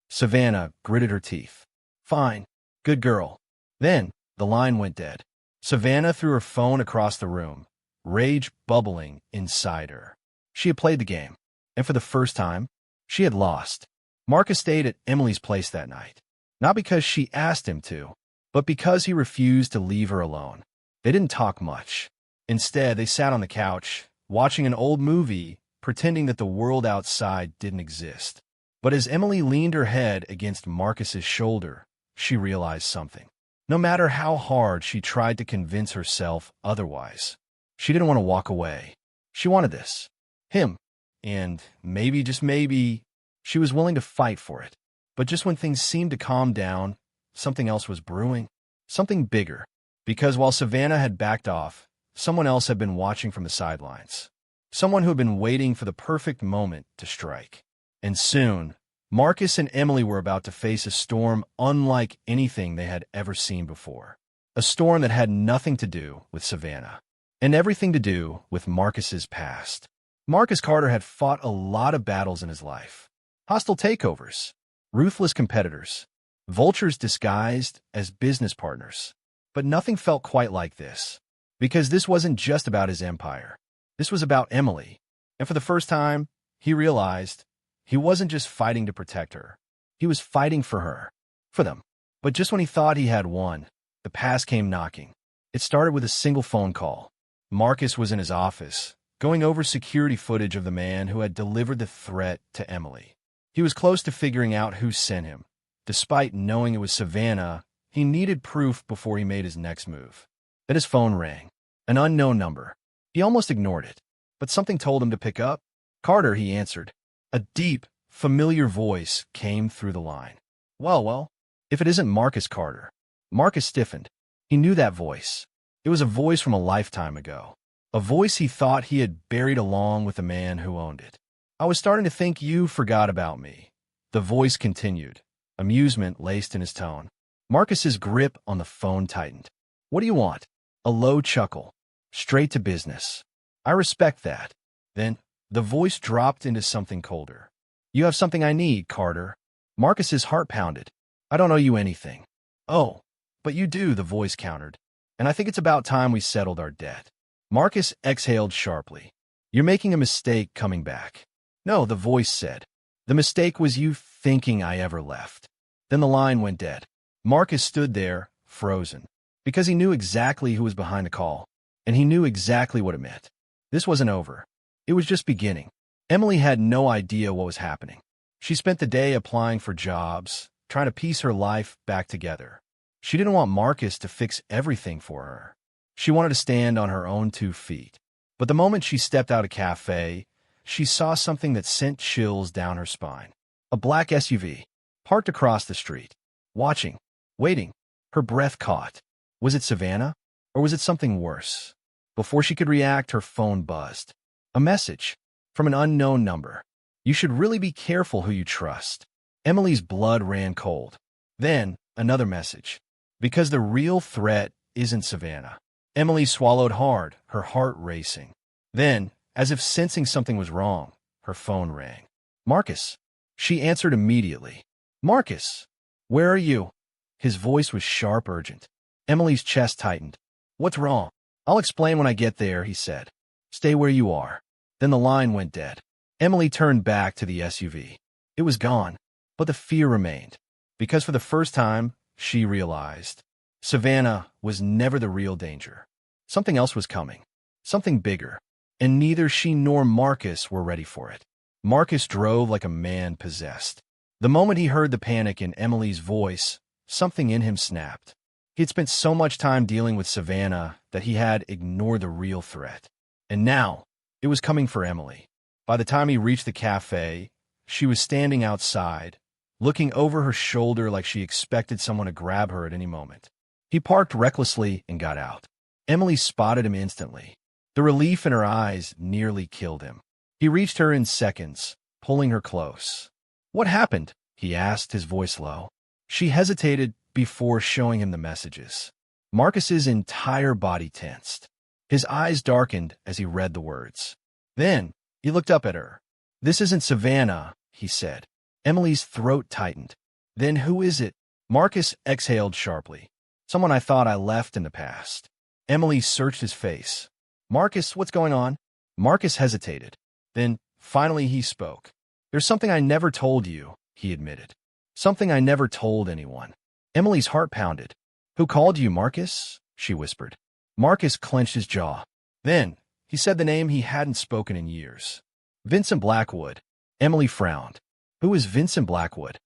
Savannah gritted her teeth. Fine. Good girl. Then, the line went dead. Savannah threw her phone across the room, rage bubbling inside her. She had played the game, and for the first time, she had lost. Marcus stayed at Emily's place that night, not because she asked him to, but because he refused to leave her alone. They didn't talk much. Instead, they sat on the couch, watching an old movie, pretending that the world outside didn't exist. But as Emily leaned her head against Marcus's shoulder, she realized something. No matter how hard she tried to convince herself otherwise, she didn't want to walk away. She wanted this. Him. And maybe, just maybe, she was willing to fight for it. But just when things seemed to calm down, something else was brewing. Something bigger. Because while Savannah had backed off, someone else had been watching from the sidelines. Someone who had been waiting for the perfect moment to strike. And soon, Marcus and Emily were about to face a storm unlike anything they had ever seen before. A storm that had nothing to do with Savannah, and everything to do with Marcus's past. Marcus Carter had fought a lot of battles in his life. Hostile takeovers, ruthless competitors, vultures disguised as business partners. But nothing felt quite like this. Because this wasn't just about his empire. This was about Emily. And for the first time, he realized he wasn't just fighting to protect her. He was fighting for her. For them. But just when he thought he had won, the past came knocking. It started with a single phone call. Marcus was in his office, going over security footage of the man who had delivered the threat to Emily. He was close to figuring out who sent him. Despite knowing it was Savannah, he needed proof before he made his next move. Then his phone rang. An unknown number. He almost ignored it, but something told him to pick up. Carter, he answered. A deep, familiar voice came through the line. Well, if it isn't Marcus Carter. Marcus stiffened. He knew that voice. It was a voice from a lifetime ago. A voice he thought he had buried along with the man who owned it. I was starting to think you forgot about me. The voice continued, amusement laced in his tone. Marcus's grip on the phone tightened. What do you want? A low chuckle. Straight to business. I respect that. Then, the voice dropped into something colder. You have something I need, Carter. Marcus's heart pounded. I don't owe you anything. Oh, but you do, the voice countered. And I think it's about time we settled our debt. Marcus exhaled sharply. You're making a mistake coming back. No, the voice said. The mistake was you thinking I ever left. Then the line went dead. Marcus stood there, frozen, because he knew exactly who was behind the call, and he knew exactly what it meant. This wasn't over. It was just beginning. Emily had no idea what was happening. She spent the day applying for jobs, trying to piece her life back together. She didn't want Marcus to fix everything for her. She wanted to stand on her own 2 feet. But the moment she stepped out of a cafe, she saw something that sent chills down her spine. A black SUV, parked across the street, watching. Waiting. Her breath caught. Was it Savannah? Or was it something worse? Before she could react, her phone buzzed. A message. From an unknown number. You should really be careful who you trust. Emily's blood ran cold. Then, another message. Because the real threat isn't Savannah. Emily swallowed hard, her heart racing. Then, as if sensing something was wrong, her phone rang. Marcus. She answered immediately. Marcus. Where are you? His voice was sharp, urgent. Emily's chest tightened. What's wrong? I'll explain when I get there, he said. Stay where you are. Then the line went dead. Emily turned back to the SUV. It was gone, but the fear remained. Because for the first time, she realized Savannah was never the real danger. Something else was coming. Something bigger. And neither she nor Marcus were ready for it. Marcus drove like a man possessed. The moment he heard the panic in Emily's voice, something in him snapped. He had spent so much time dealing with Savannah that he had ignored the real threat. And now, it was coming for Emily. By the time he reached the cafe, she was standing outside, looking over her shoulder like she expected someone to grab her at any moment. He parked recklessly and got out. Emily spotted him instantly. The relief in her eyes nearly killed him. He reached her in seconds, pulling her close. What happened? He asked, his voice low. She hesitated before showing him the messages. Marcus's entire body tensed. His eyes darkened as he read the words. Then, he looked up at her. This isn't Savannah, he said. Emily's throat tightened. Then who is it? Marcus exhaled sharply. Someone I thought I left in the past. Emily searched his face. Marcus, what's going on? Marcus hesitated. Then, finally he spoke. There's something I never told you, he admitted. Something I never told anyone. Emily's heart pounded. Who called you, Marcus? She whispered. Marcus clenched his jaw. Then, he said the name he hadn't spoken in years. Vincent Blackwood. Emily frowned. Who is Vincent Blackwood?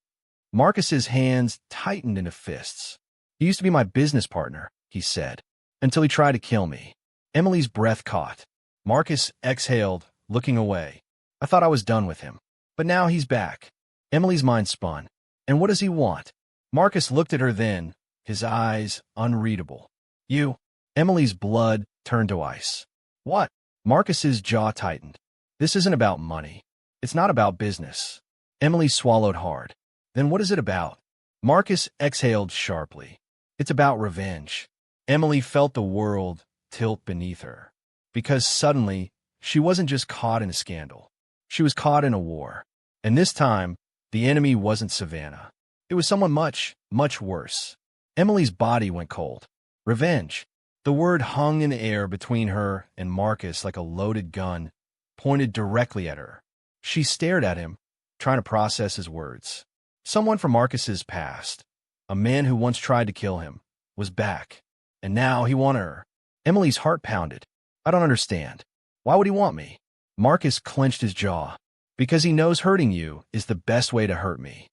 Marcus's hands tightened into fists. He used to be my business partner, he said, until he tried to kill me. Emily's breath caught. Marcus exhaled, looking away. I thought I was done with him. But now he's back. Emily's mind spun. And what does he want? Marcus looked at her then, his eyes unreadable. You. Emily's blood turned to ice. What? Marcus's jaw tightened. This isn't about money. It's not about business. Emily swallowed hard. Then what is it about? Marcus exhaled sharply. It's about revenge. Emily felt the world tilt beneath her. Because suddenly, she wasn't just caught in a scandal. She was caught in a war. And this time, the enemy wasn't Savannah. It was someone much, much worse. Emily's body went cold. Revenge. The word hung in the air between her and Marcus like a loaded gun, pointed directly at her. She stared at him, trying to process his words. Someone from Marcus's past, a man who once tried to kill him, was back. And now he wanted her. Emily's heart pounded. I don't understand. Why would he want me? Marcus clenched his jaw. Because he knows hurting you is the best way to hurt me.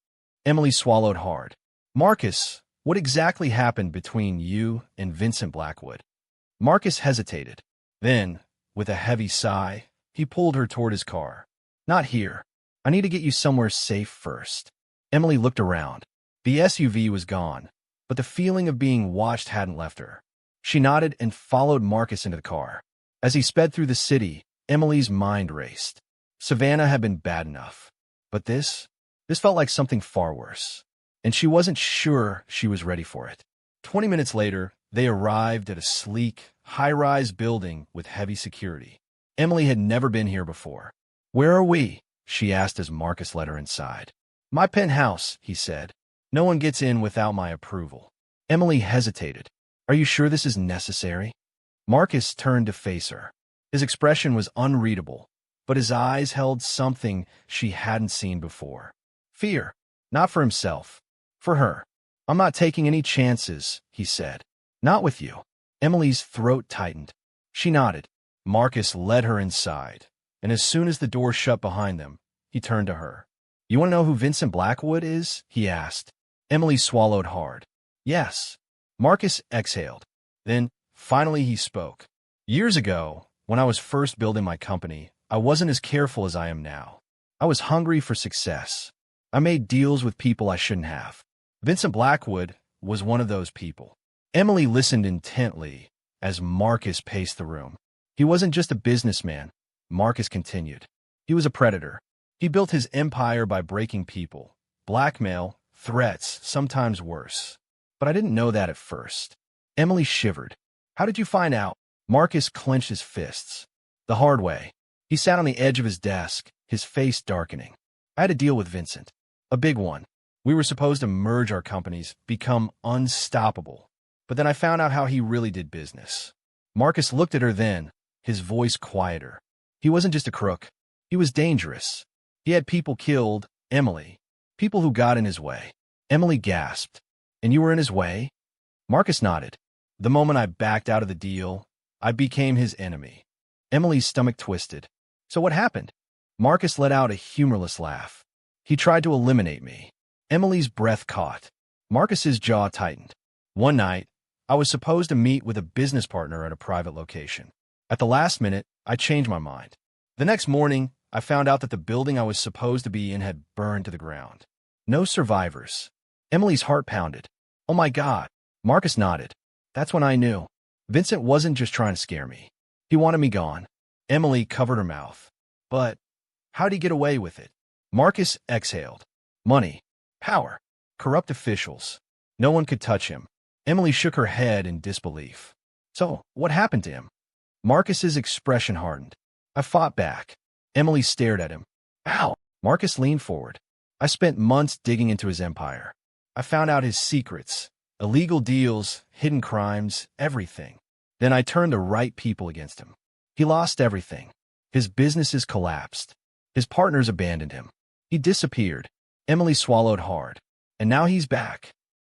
Emily swallowed hard. Marcus, what exactly happened between you and Vincent Blackwood? Marcus hesitated. Then, with a heavy sigh, he pulled her toward his car. Not here. I need to get you somewhere safe first. Emily looked around. The SUV was gone, but the feeling of being watched hadn't left her. She nodded and followed Marcus into the car. As he sped through the city, Emily's mind raced. Savannah had been bad enough. But this felt like something far worse. And she wasn't sure she was ready for it. 20 minutes later, they arrived at a sleek, high-rise building with heavy security. Emily had never been here before. Where are we? She asked as Marcus led her inside. My penthouse, he said. No one gets in without my approval. Emily hesitated. Are you sure this is necessary? Marcus turned to face her. His expression was unreadable, but his eyes held something she hadn't seen before. Fear. Not for himself. For her. I'm not taking any chances, he said. Not with you. Emily's throat tightened. She nodded. Marcus led her inside, and as soon as the door shut behind them, he turned to her. You want to know who Vincent Blackwood is? He asked. Emily swallowed hard. Yes. Marcus exhaled. Then, finally he spoke. Years ago, when I was first building my company, I wasn't as careful as I am now. I was hungry for success. I made deals with people I shouldn't have. Vincent Blackwood was one of those people. Emily listened intently as Marcus paced the room. He wasn't just a businessman, Marcus continued. He was a predator. He built his empire by breaking people, blackmail, threats, sometimes worse. But I didn't know that at first. Emily shivered. How did you find out? Marcus clenched his fists. The hard way. He sat on the edge of his desk, his face darkening. I had a deal with Vincent. A big one. We were supposed to merge our companies, become unstoppable. But then I found out how he really did business. Marcus looked at her then, his voice quieter. He wasn't just a crook. He was dangerous. He had people killed, Emily. People who got in his way. Emily gasped. And you were in his way? Marcus nodded. The moment I backed out of the deal, I became his enemy. Emily's stomach twisted. So what happened? Marcus let out a humorless laugh. He tried to eliminate me. Emily's breath caught. Marcus's jaw tightened. One night, I was supposed to meet with a business partner at a private location. At the last minute, I changed my mind. The next morning, I found out that the building I was supposed to be in had burned to the ground. No survivors. Emily's heart pounded. Oh my God. Marcus nodded. That's when I knew. Vincent wasn't just trying to scare me. He wanted me gone. Emily covered her mouth. But how'd he get away with it? Marcus exhaled. Money. Power. Corrupt officials. No one could touch him. Emily shook her head in disbelief. So, what happened to him? Marcus's expression hardened. I fought back. Emily stared at him. How? Marcus leaned forward. I spent months digging into his empire. I found out his secrets, illegal deals, hidden crimes, everything. Then I turned the right people against him. He lost everything. His businesses collapsed. His partners abandoned him. He disappeared. Emily swallowed hard. And now he's back.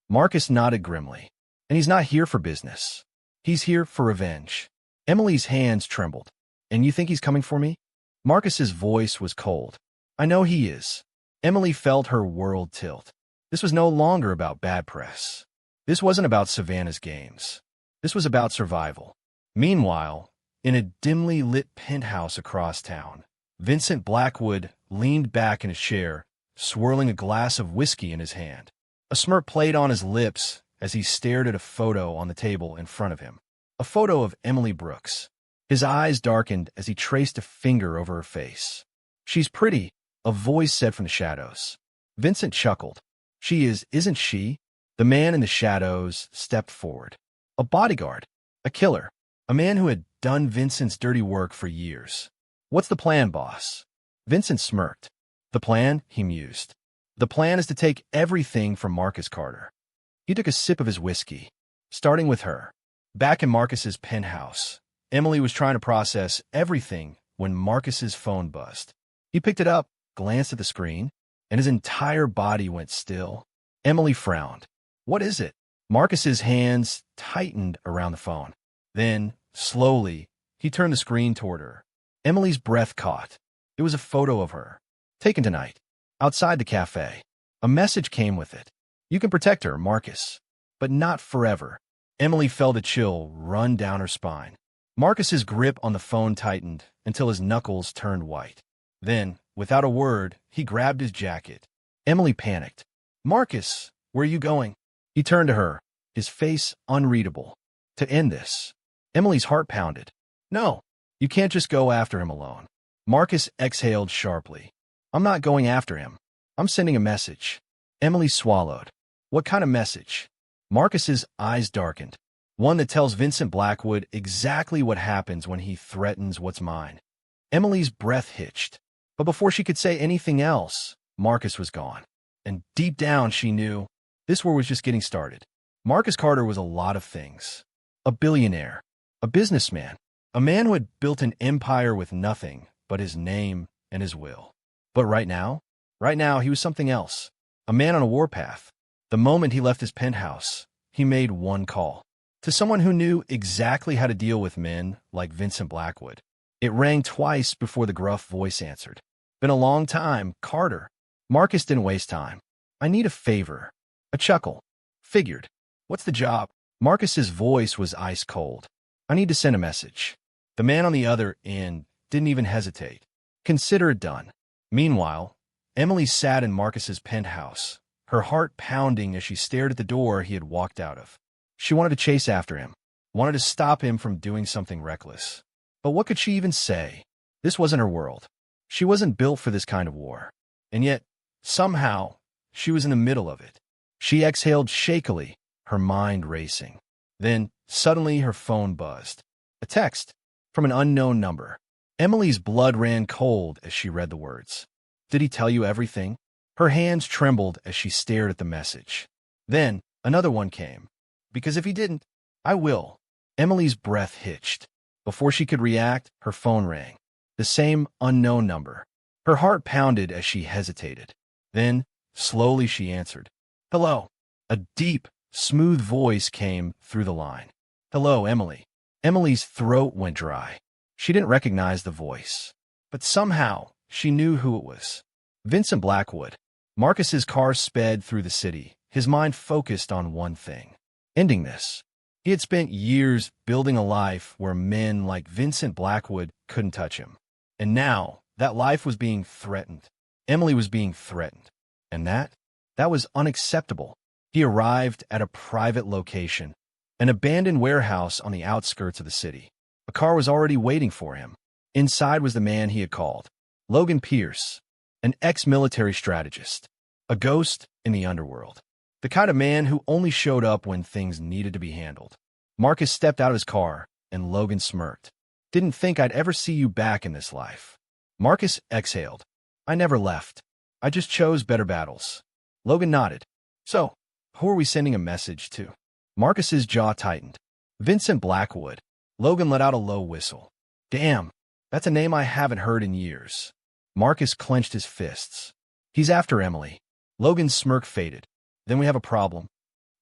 Marcus nodded grimly. And he's not here for business. He's here for revenge. Emily's hands trembled. And you think he's coming for me? Marcus's voice was cold. I know he is. Emily felt her world tilt. This was no longer about bad press. This wasn't about Savannah's games. This was about survival. Meanwhile, in a dimly lit penthouse across town, Vincent Blackwood leaned back in his chair, swirling a glass of whiskey in his hand. A smirk played on his lips as he stared at a photo on the table in front of him. A photo of Emily Brooks. His eyes darkened as he traced a finger over her face. She's pretty, a voice said from the shadows. Vincent chuckled. She is, isn't she? The man in the shadows stepped forward. A bodyguard. A killer. A man who had done Vincent's dirty work for years. What's the plan, boss? Vincent smirked. The plan, he mused. The plan is to take everything from Marcus Carter. He took a sip of his whiskey, starting with her. Back in Marcus's penthouse, Emily was trying to process everything when Marcus's phone buzzed. He picked it up, glanced at the screen, and his entire body went still. Emily frowned. What is it? Marcus's hands tightened around the phone. Then, slowly, he turned the screen toward her. Emily's breath caught. It was a photo of her, taken tonight, outside the cafe. A message came with it. You can protect her, Marcus, but not forever. Emily felt a chill run down her spine. Marcus's grip on the phone tightened until his knuckles turned white. Then, without a word, he grabbed his jacket. Emily panicked. Marcus, where are you going? He turned to her, his face unreadable. To end this. Emily's heart pounded. No, you can't just go after him alone. Marcus exhaled sharply. I'm not going after him. I'm sending a message. Emily swallowed. What kind of message? Marcus's eyes darkened. One that tells Vincent Blackwood exactly what happens when he threatens what's mine. Emily's breath hitched. But before she could say anything else, Marcus was gone. And deep down she knew this war was just getting started. Marcus Carter was a lot of things. A billionaire. A businessman. A man who had built an empire with nothing but his name and his will. But right now he was something else. A man on a warpath. The moment he left his penthouse, he made one call. To someone who knew exactly how to deal with men like Vincent Blackwood. It rang twice before the gruff voice answered. Been a long time, Carter. Marcus didn't waste time. I need a favor. A chuckle. Figured. What's the job? Marcus's voice was ice cold. I need to send a message. The man on the other end didn't even hesitate. Consider it done. Meanwhile, Emily sat in Marcus's penthouse, her heart pounding as she stared at the door he had walked out of. She wanted to chase after him, wanted to stop him from doing something reckless. But what could she even say? This wasn't her world. She wasn't built for this kind of war. And yet, somehow, she was in the middle of it. She exhaled shakily, her mind racing. Then, suddenly, her phone buzzed. A text from an unknown number. Emily's blood ran cold as she read the words. Did he tell you everything? Her hands trembled as she stared at the message. Then, another one came. Because if he didn't, I will. Emily's breath hitched. Before she could react, her phone rang. The same unknown number. Her heart pounded as she hesitated. Then, slowly she answered. Hello. A deep, smooth voice came through the line. Hello, Emily. Emily's throat went dry. She didn't recognize the voice. But somehow, she knew who it was. Vincent Blackwood. Marcus's car sped through the city, his mind focused on one thing. Ending this. He had spent years building a life where men like Vincent Blackwood couldn't touch him. And now, that life was being threatened. Emily was being threatened. And that was unacceptable. He arrived at a private location, an abandoned warehouse on the outskirts of the city. A car was already waiting for him. Inside was the man he had called, Logan Pierce, an ex-military strategist, a ghost in the underworld. The kind of man who only showed up when things needed to be handled. Marcus stepped out of his car, and Logan smirked. Didn't think I'd ever see you back in this life. Marcus exhaled. I never left. I just chose better battles. Logan nodded. So, who are we sending a message to? Marcus's jaw tightened. Vincent Blackwood. Logan let out a low whistle. Damn, that's a name I haven't heard in years. Marcus clenched his fists. He's after Emily. Logan's smirk faded. Then we have a problem.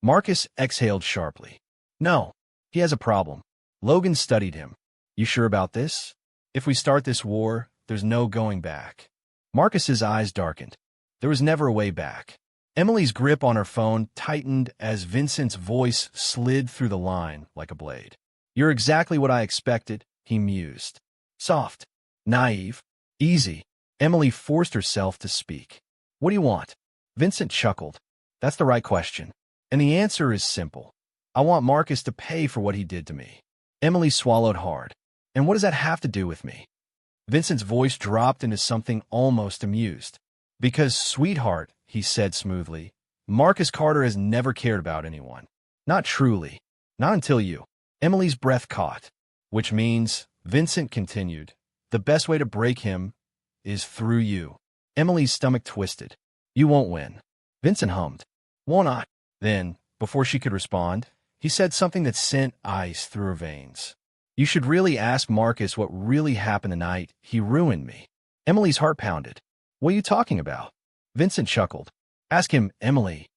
Marcus exhaled sharply. No, he has a problem. Logan studied him. You sure about this? If we start this war, there's no going back. Marcus's eyes darkened. There was never a way back. Emily's grip on her phone tightened as Vincent's voice slid through the line like a blade. You're exactly what I expected, he mused. Soft, naive, easy. Emily forced herself to speak. What do you want? Vincent chuckled. That's the right question. And the answer is simple. I want Marcus to pay for what he did to me. Emily swallowed hard. And what does that have to do with me? Vincent's voice dropped into something almost amused. Because, sweetheart, he said smoothly, Marcus Carter has never cared about anyone. Not truly. Not until you. Emily's breath caught. Which means, Vincent continued, the best way to break him is through you. Emily's stomach twisted. You won't win. Vincent hummed. Won't I? Then, before she could respond, he said something that sent ice through her veins. You should really ask Marcus what really happened the night he ruined me. Emily's heart pounded. What are you talking about? Vincent chuckled. Ask him, Emily.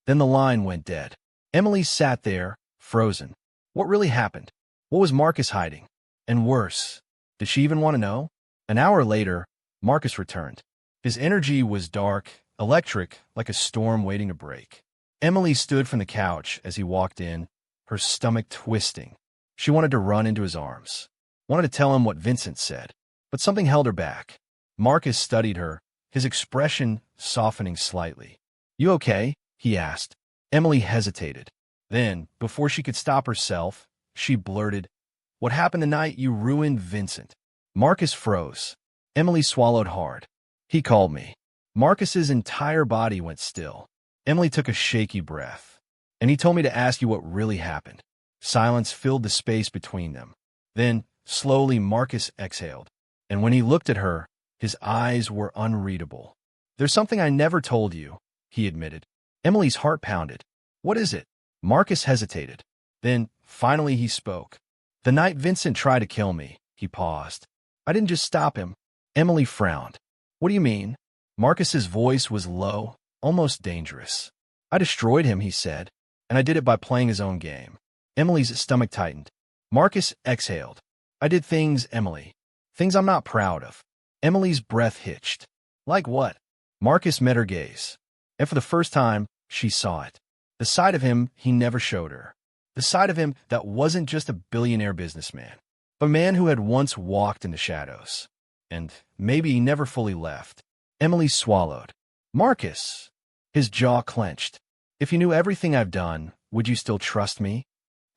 Then the line went dead. Emily sat there, frozen. What really happened? What was Marcus hiding? And worse, did she even want to know? An hour later, Marcus returned. His energy was dark, electric, like a storm waiting to break. Emily stood from the couch as he walked in, her stomach twisting. She wanted to run into his arms, wanted to tell him what Vincent said, but something held her back. Marcus studied her, his expression softening slightly. You okay? He asked. Emily hesitated. Then, before she could stop herself, she blurted, What happened the night you ruined Vincent? Marcus froze. Emily swallowed hard. He called me. Marcus's entire body went still. Emily took a shaky breath. And he told me to ask you what really happened. Silence filled the space between them. Then, slowly, Marcus exhaled. And when he looked at her, his eyes were unreadable. There's something I never told you, he admitted. Emily's heart pounded. What is it? Marcus hesitated. Then, finally, he spoke. The night Vincent tried to kill me, he paused. I didn't just stop him. Emily frowned. What do you mean? Marcus's voice was low, almost dangerous. I destroyed him, he said, and I did it by playing his own game. Emily's stomach tightened. Marcus exhaled. I did things, Emily. Things I'm not proud of. Emily's breath hitched. Like what? Marcus met her gaze. And for the first time, she saw it. The side of him he never showed her. The side of him that wasn't just a billionaire businessman, but a man who had once walked in the shadows. And maybe he never fully left. Emily swallowed. Marcus! His jaw clenched. If you knew everything I've done, would you still trust me?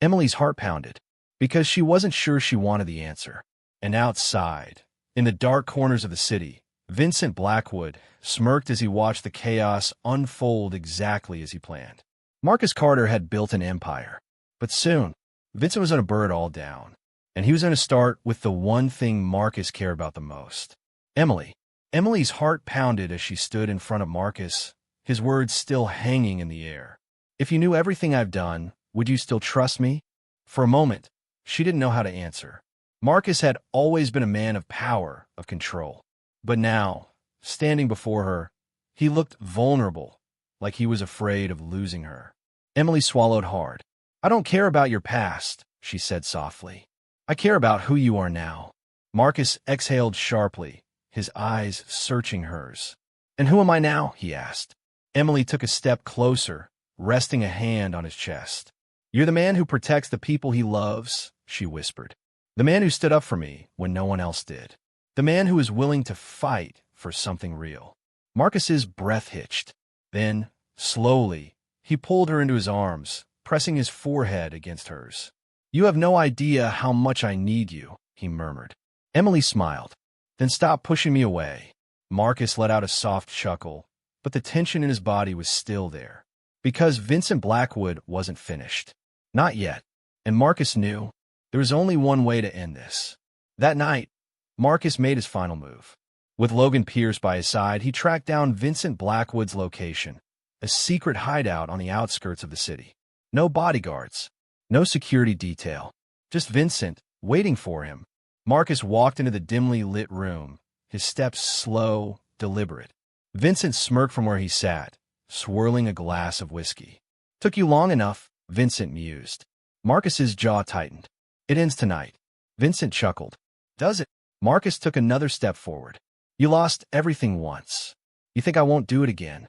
Emily's heart pounded, because she wasn't sure she wanted the answer. And outside, in the dark corners of the city, Vincent Blackwood smirked as he watched the chaos unfold exactly as he planned. Marcus Carter had built an empire, but soon, Vincent was going to burn it all down. And he was going to start with the one thing Marcus cared about the most. Emily. Emily's heart pounded as she stood in front of Marcus, his words still hanging in the air. If you knew everything I've done, would you still trust me? For a moment, she didn't know how to answer. Marcus had always been a man of power, of control. But now, standing before her, he looked vulnerable, like he was afraid of losing her. Emily swallowed hard. I don't care about your past, she said softly. I care about who you are now. Marcus exhaled sharply, his eyes searching hers. And who am I now? He asked. Emily took a step closer, resting a hand on his chest. You're the man who protects the people he loves, she whispered. The man who stood up for me when no one else did. The man who is willing to fight for something real. Marcus's breath hitched. Then, slowly, he pulled her into his arms, pressing his forehead against hers. You have no idea how much I need you, he murmured. Emily smiled. Then stop pushing me away. Marcus let out a soft chuckle, but the tension in his body was still there. Because Vincent Blackwood wasn't finished. Not yet. And Marcus knew there was only one way to end this. That night, Marcus made his final move. With Logan Pierce by his side, he tracked down Vincent Blackwood's location, a secret hideout on the outskirts of the city. No bodyguards, no security detail, just Vincent waiting for him. Marcus walked into the dimly lit room, his steps slow, deliberate. Vincent smirked from where he sat, swirling a glass of whiskey. Took you long enough, Vincent mused. Marcus's jaw tightened. It ends tonight. Vincent chuckled. Does it? Marcus took another step forward. You lost everything once. You think I won't do it again?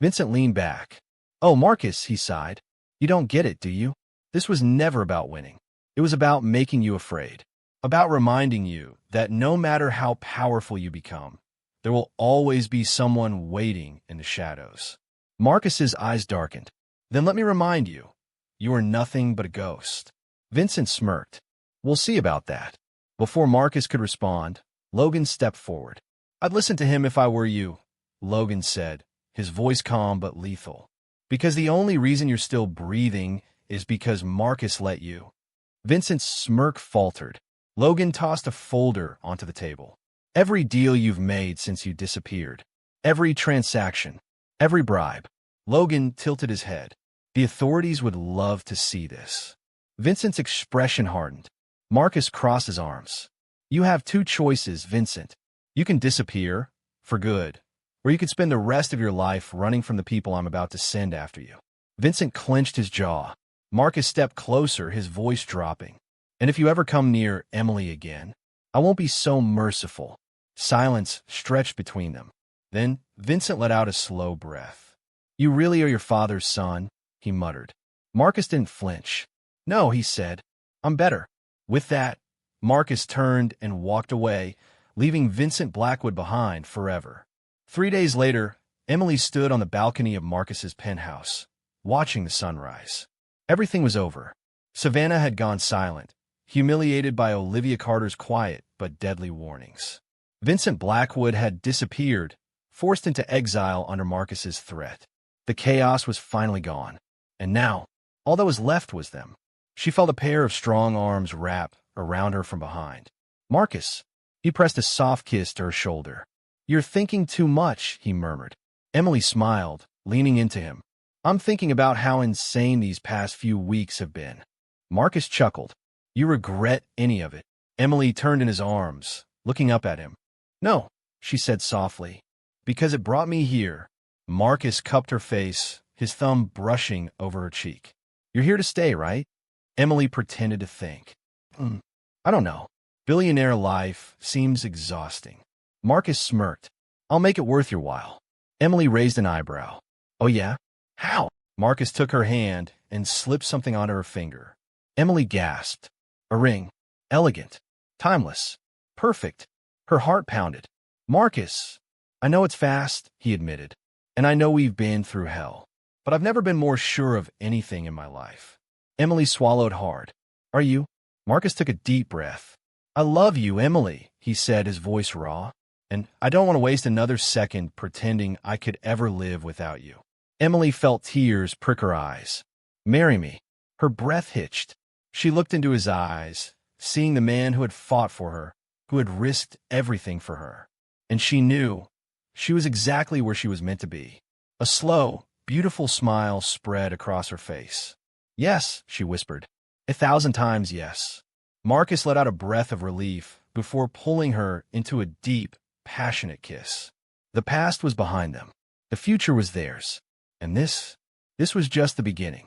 Vincent leaned back. Oh, Marcus, he sighed. You don't get it, do you? This was never about winning. It was about making you afraid. About reminding you that no matter how powerful you become, there will always be someone waiting in the shadows. Marcus's eyes darkened. Then let me remind you, you are nothing but a ghost. Vincent smirked. We'll see about that. Before Marcus could respond, Logan stepped forward. I'd listen to him if I were you, Logan said, his voice calm but lethal. Because the only reason you're still breathing is because Marcus let you. Vincent's smirk faltered. Logan tossed a folder onto the table. Every deal you've made since you disappeared. Every transaction. Every bribe. Logan tilted his head. The authorities would love to see this. Vincent's expression hardened. Marcus crossed his arms. You have two choices, Vincent. You can disappear, for good, or you could spend the rest of your life running from the people I'm about to send after you. Vincent clenched his jaw. Marcus stepped closer, his voice dropping. And if you ever come near Emily again, I won't be so merciful. Silence stretched between them. Then Vincent let out a slow breath. You really are your father's son, he muttered. Marcus didn't flinch. No, he said. I'm better. With that, Marcus turned and walked away, leaving Vincent Blackwood behind forever. 3 days later, Emily stood on the balcony of Marcus's penthouse, watching the sunrise. Everything was over. Savannah had gone silent, humiliated by Olivia Carter's quiet but deadly warnings. Vincent Blackwood had disappeared, forced into exile under Marcus's threat. The chaos was finally gone, and now, all that was left was them. She felt a pair of strong arms wrap around her from behind. Marcus. He pressed a soft kiss to her shoulder. You're thinking too much, he murmured. Emily smiled, leaning into him. I'm thinking about how insane these past few weeks have been. Marcus chuckled. You regret any of it? Emily turned in his arms, looking up at him. No, she said softly, because it brought me here. Marcus cupped her face, his thumb brushing over her cheek. You're here to stay, right? Emily pretended to think. I don't know. Billionaire life seems exhausting. Marcus smirked. I'll make it worth your while. Emily raised an eyebrow. Oh yeah? How? Marcus took her hand and slipped something onto her finger. Emily gasped. A ring. Elegant. Timeless. Perfect. Her heart pounded. Marcus. I know it's fast, he admitted. And I know we've been through hell. But I've never been more sure of anything in my life. Emily swallowed hard. Are you? Marcus took a deep breath. I love you, Emily, he said, his voice raw. And I don't want to waste another second pretending I could ever live without you. Emily felt tears prick her eyes. Marry me. Her breath hitched. She looked into his eyes, seeing the man who had fought for her, who had risked everything for her. And she knew she was exactly where she was meant to be. A slow, beautiful smile spread across her face. Yes, she whispered. 1,000 times yes. Marcus let out a breath of relief before pulling her into a deep, passionate kiss. The past was behind them. The future was theirs. And this was just the beginning.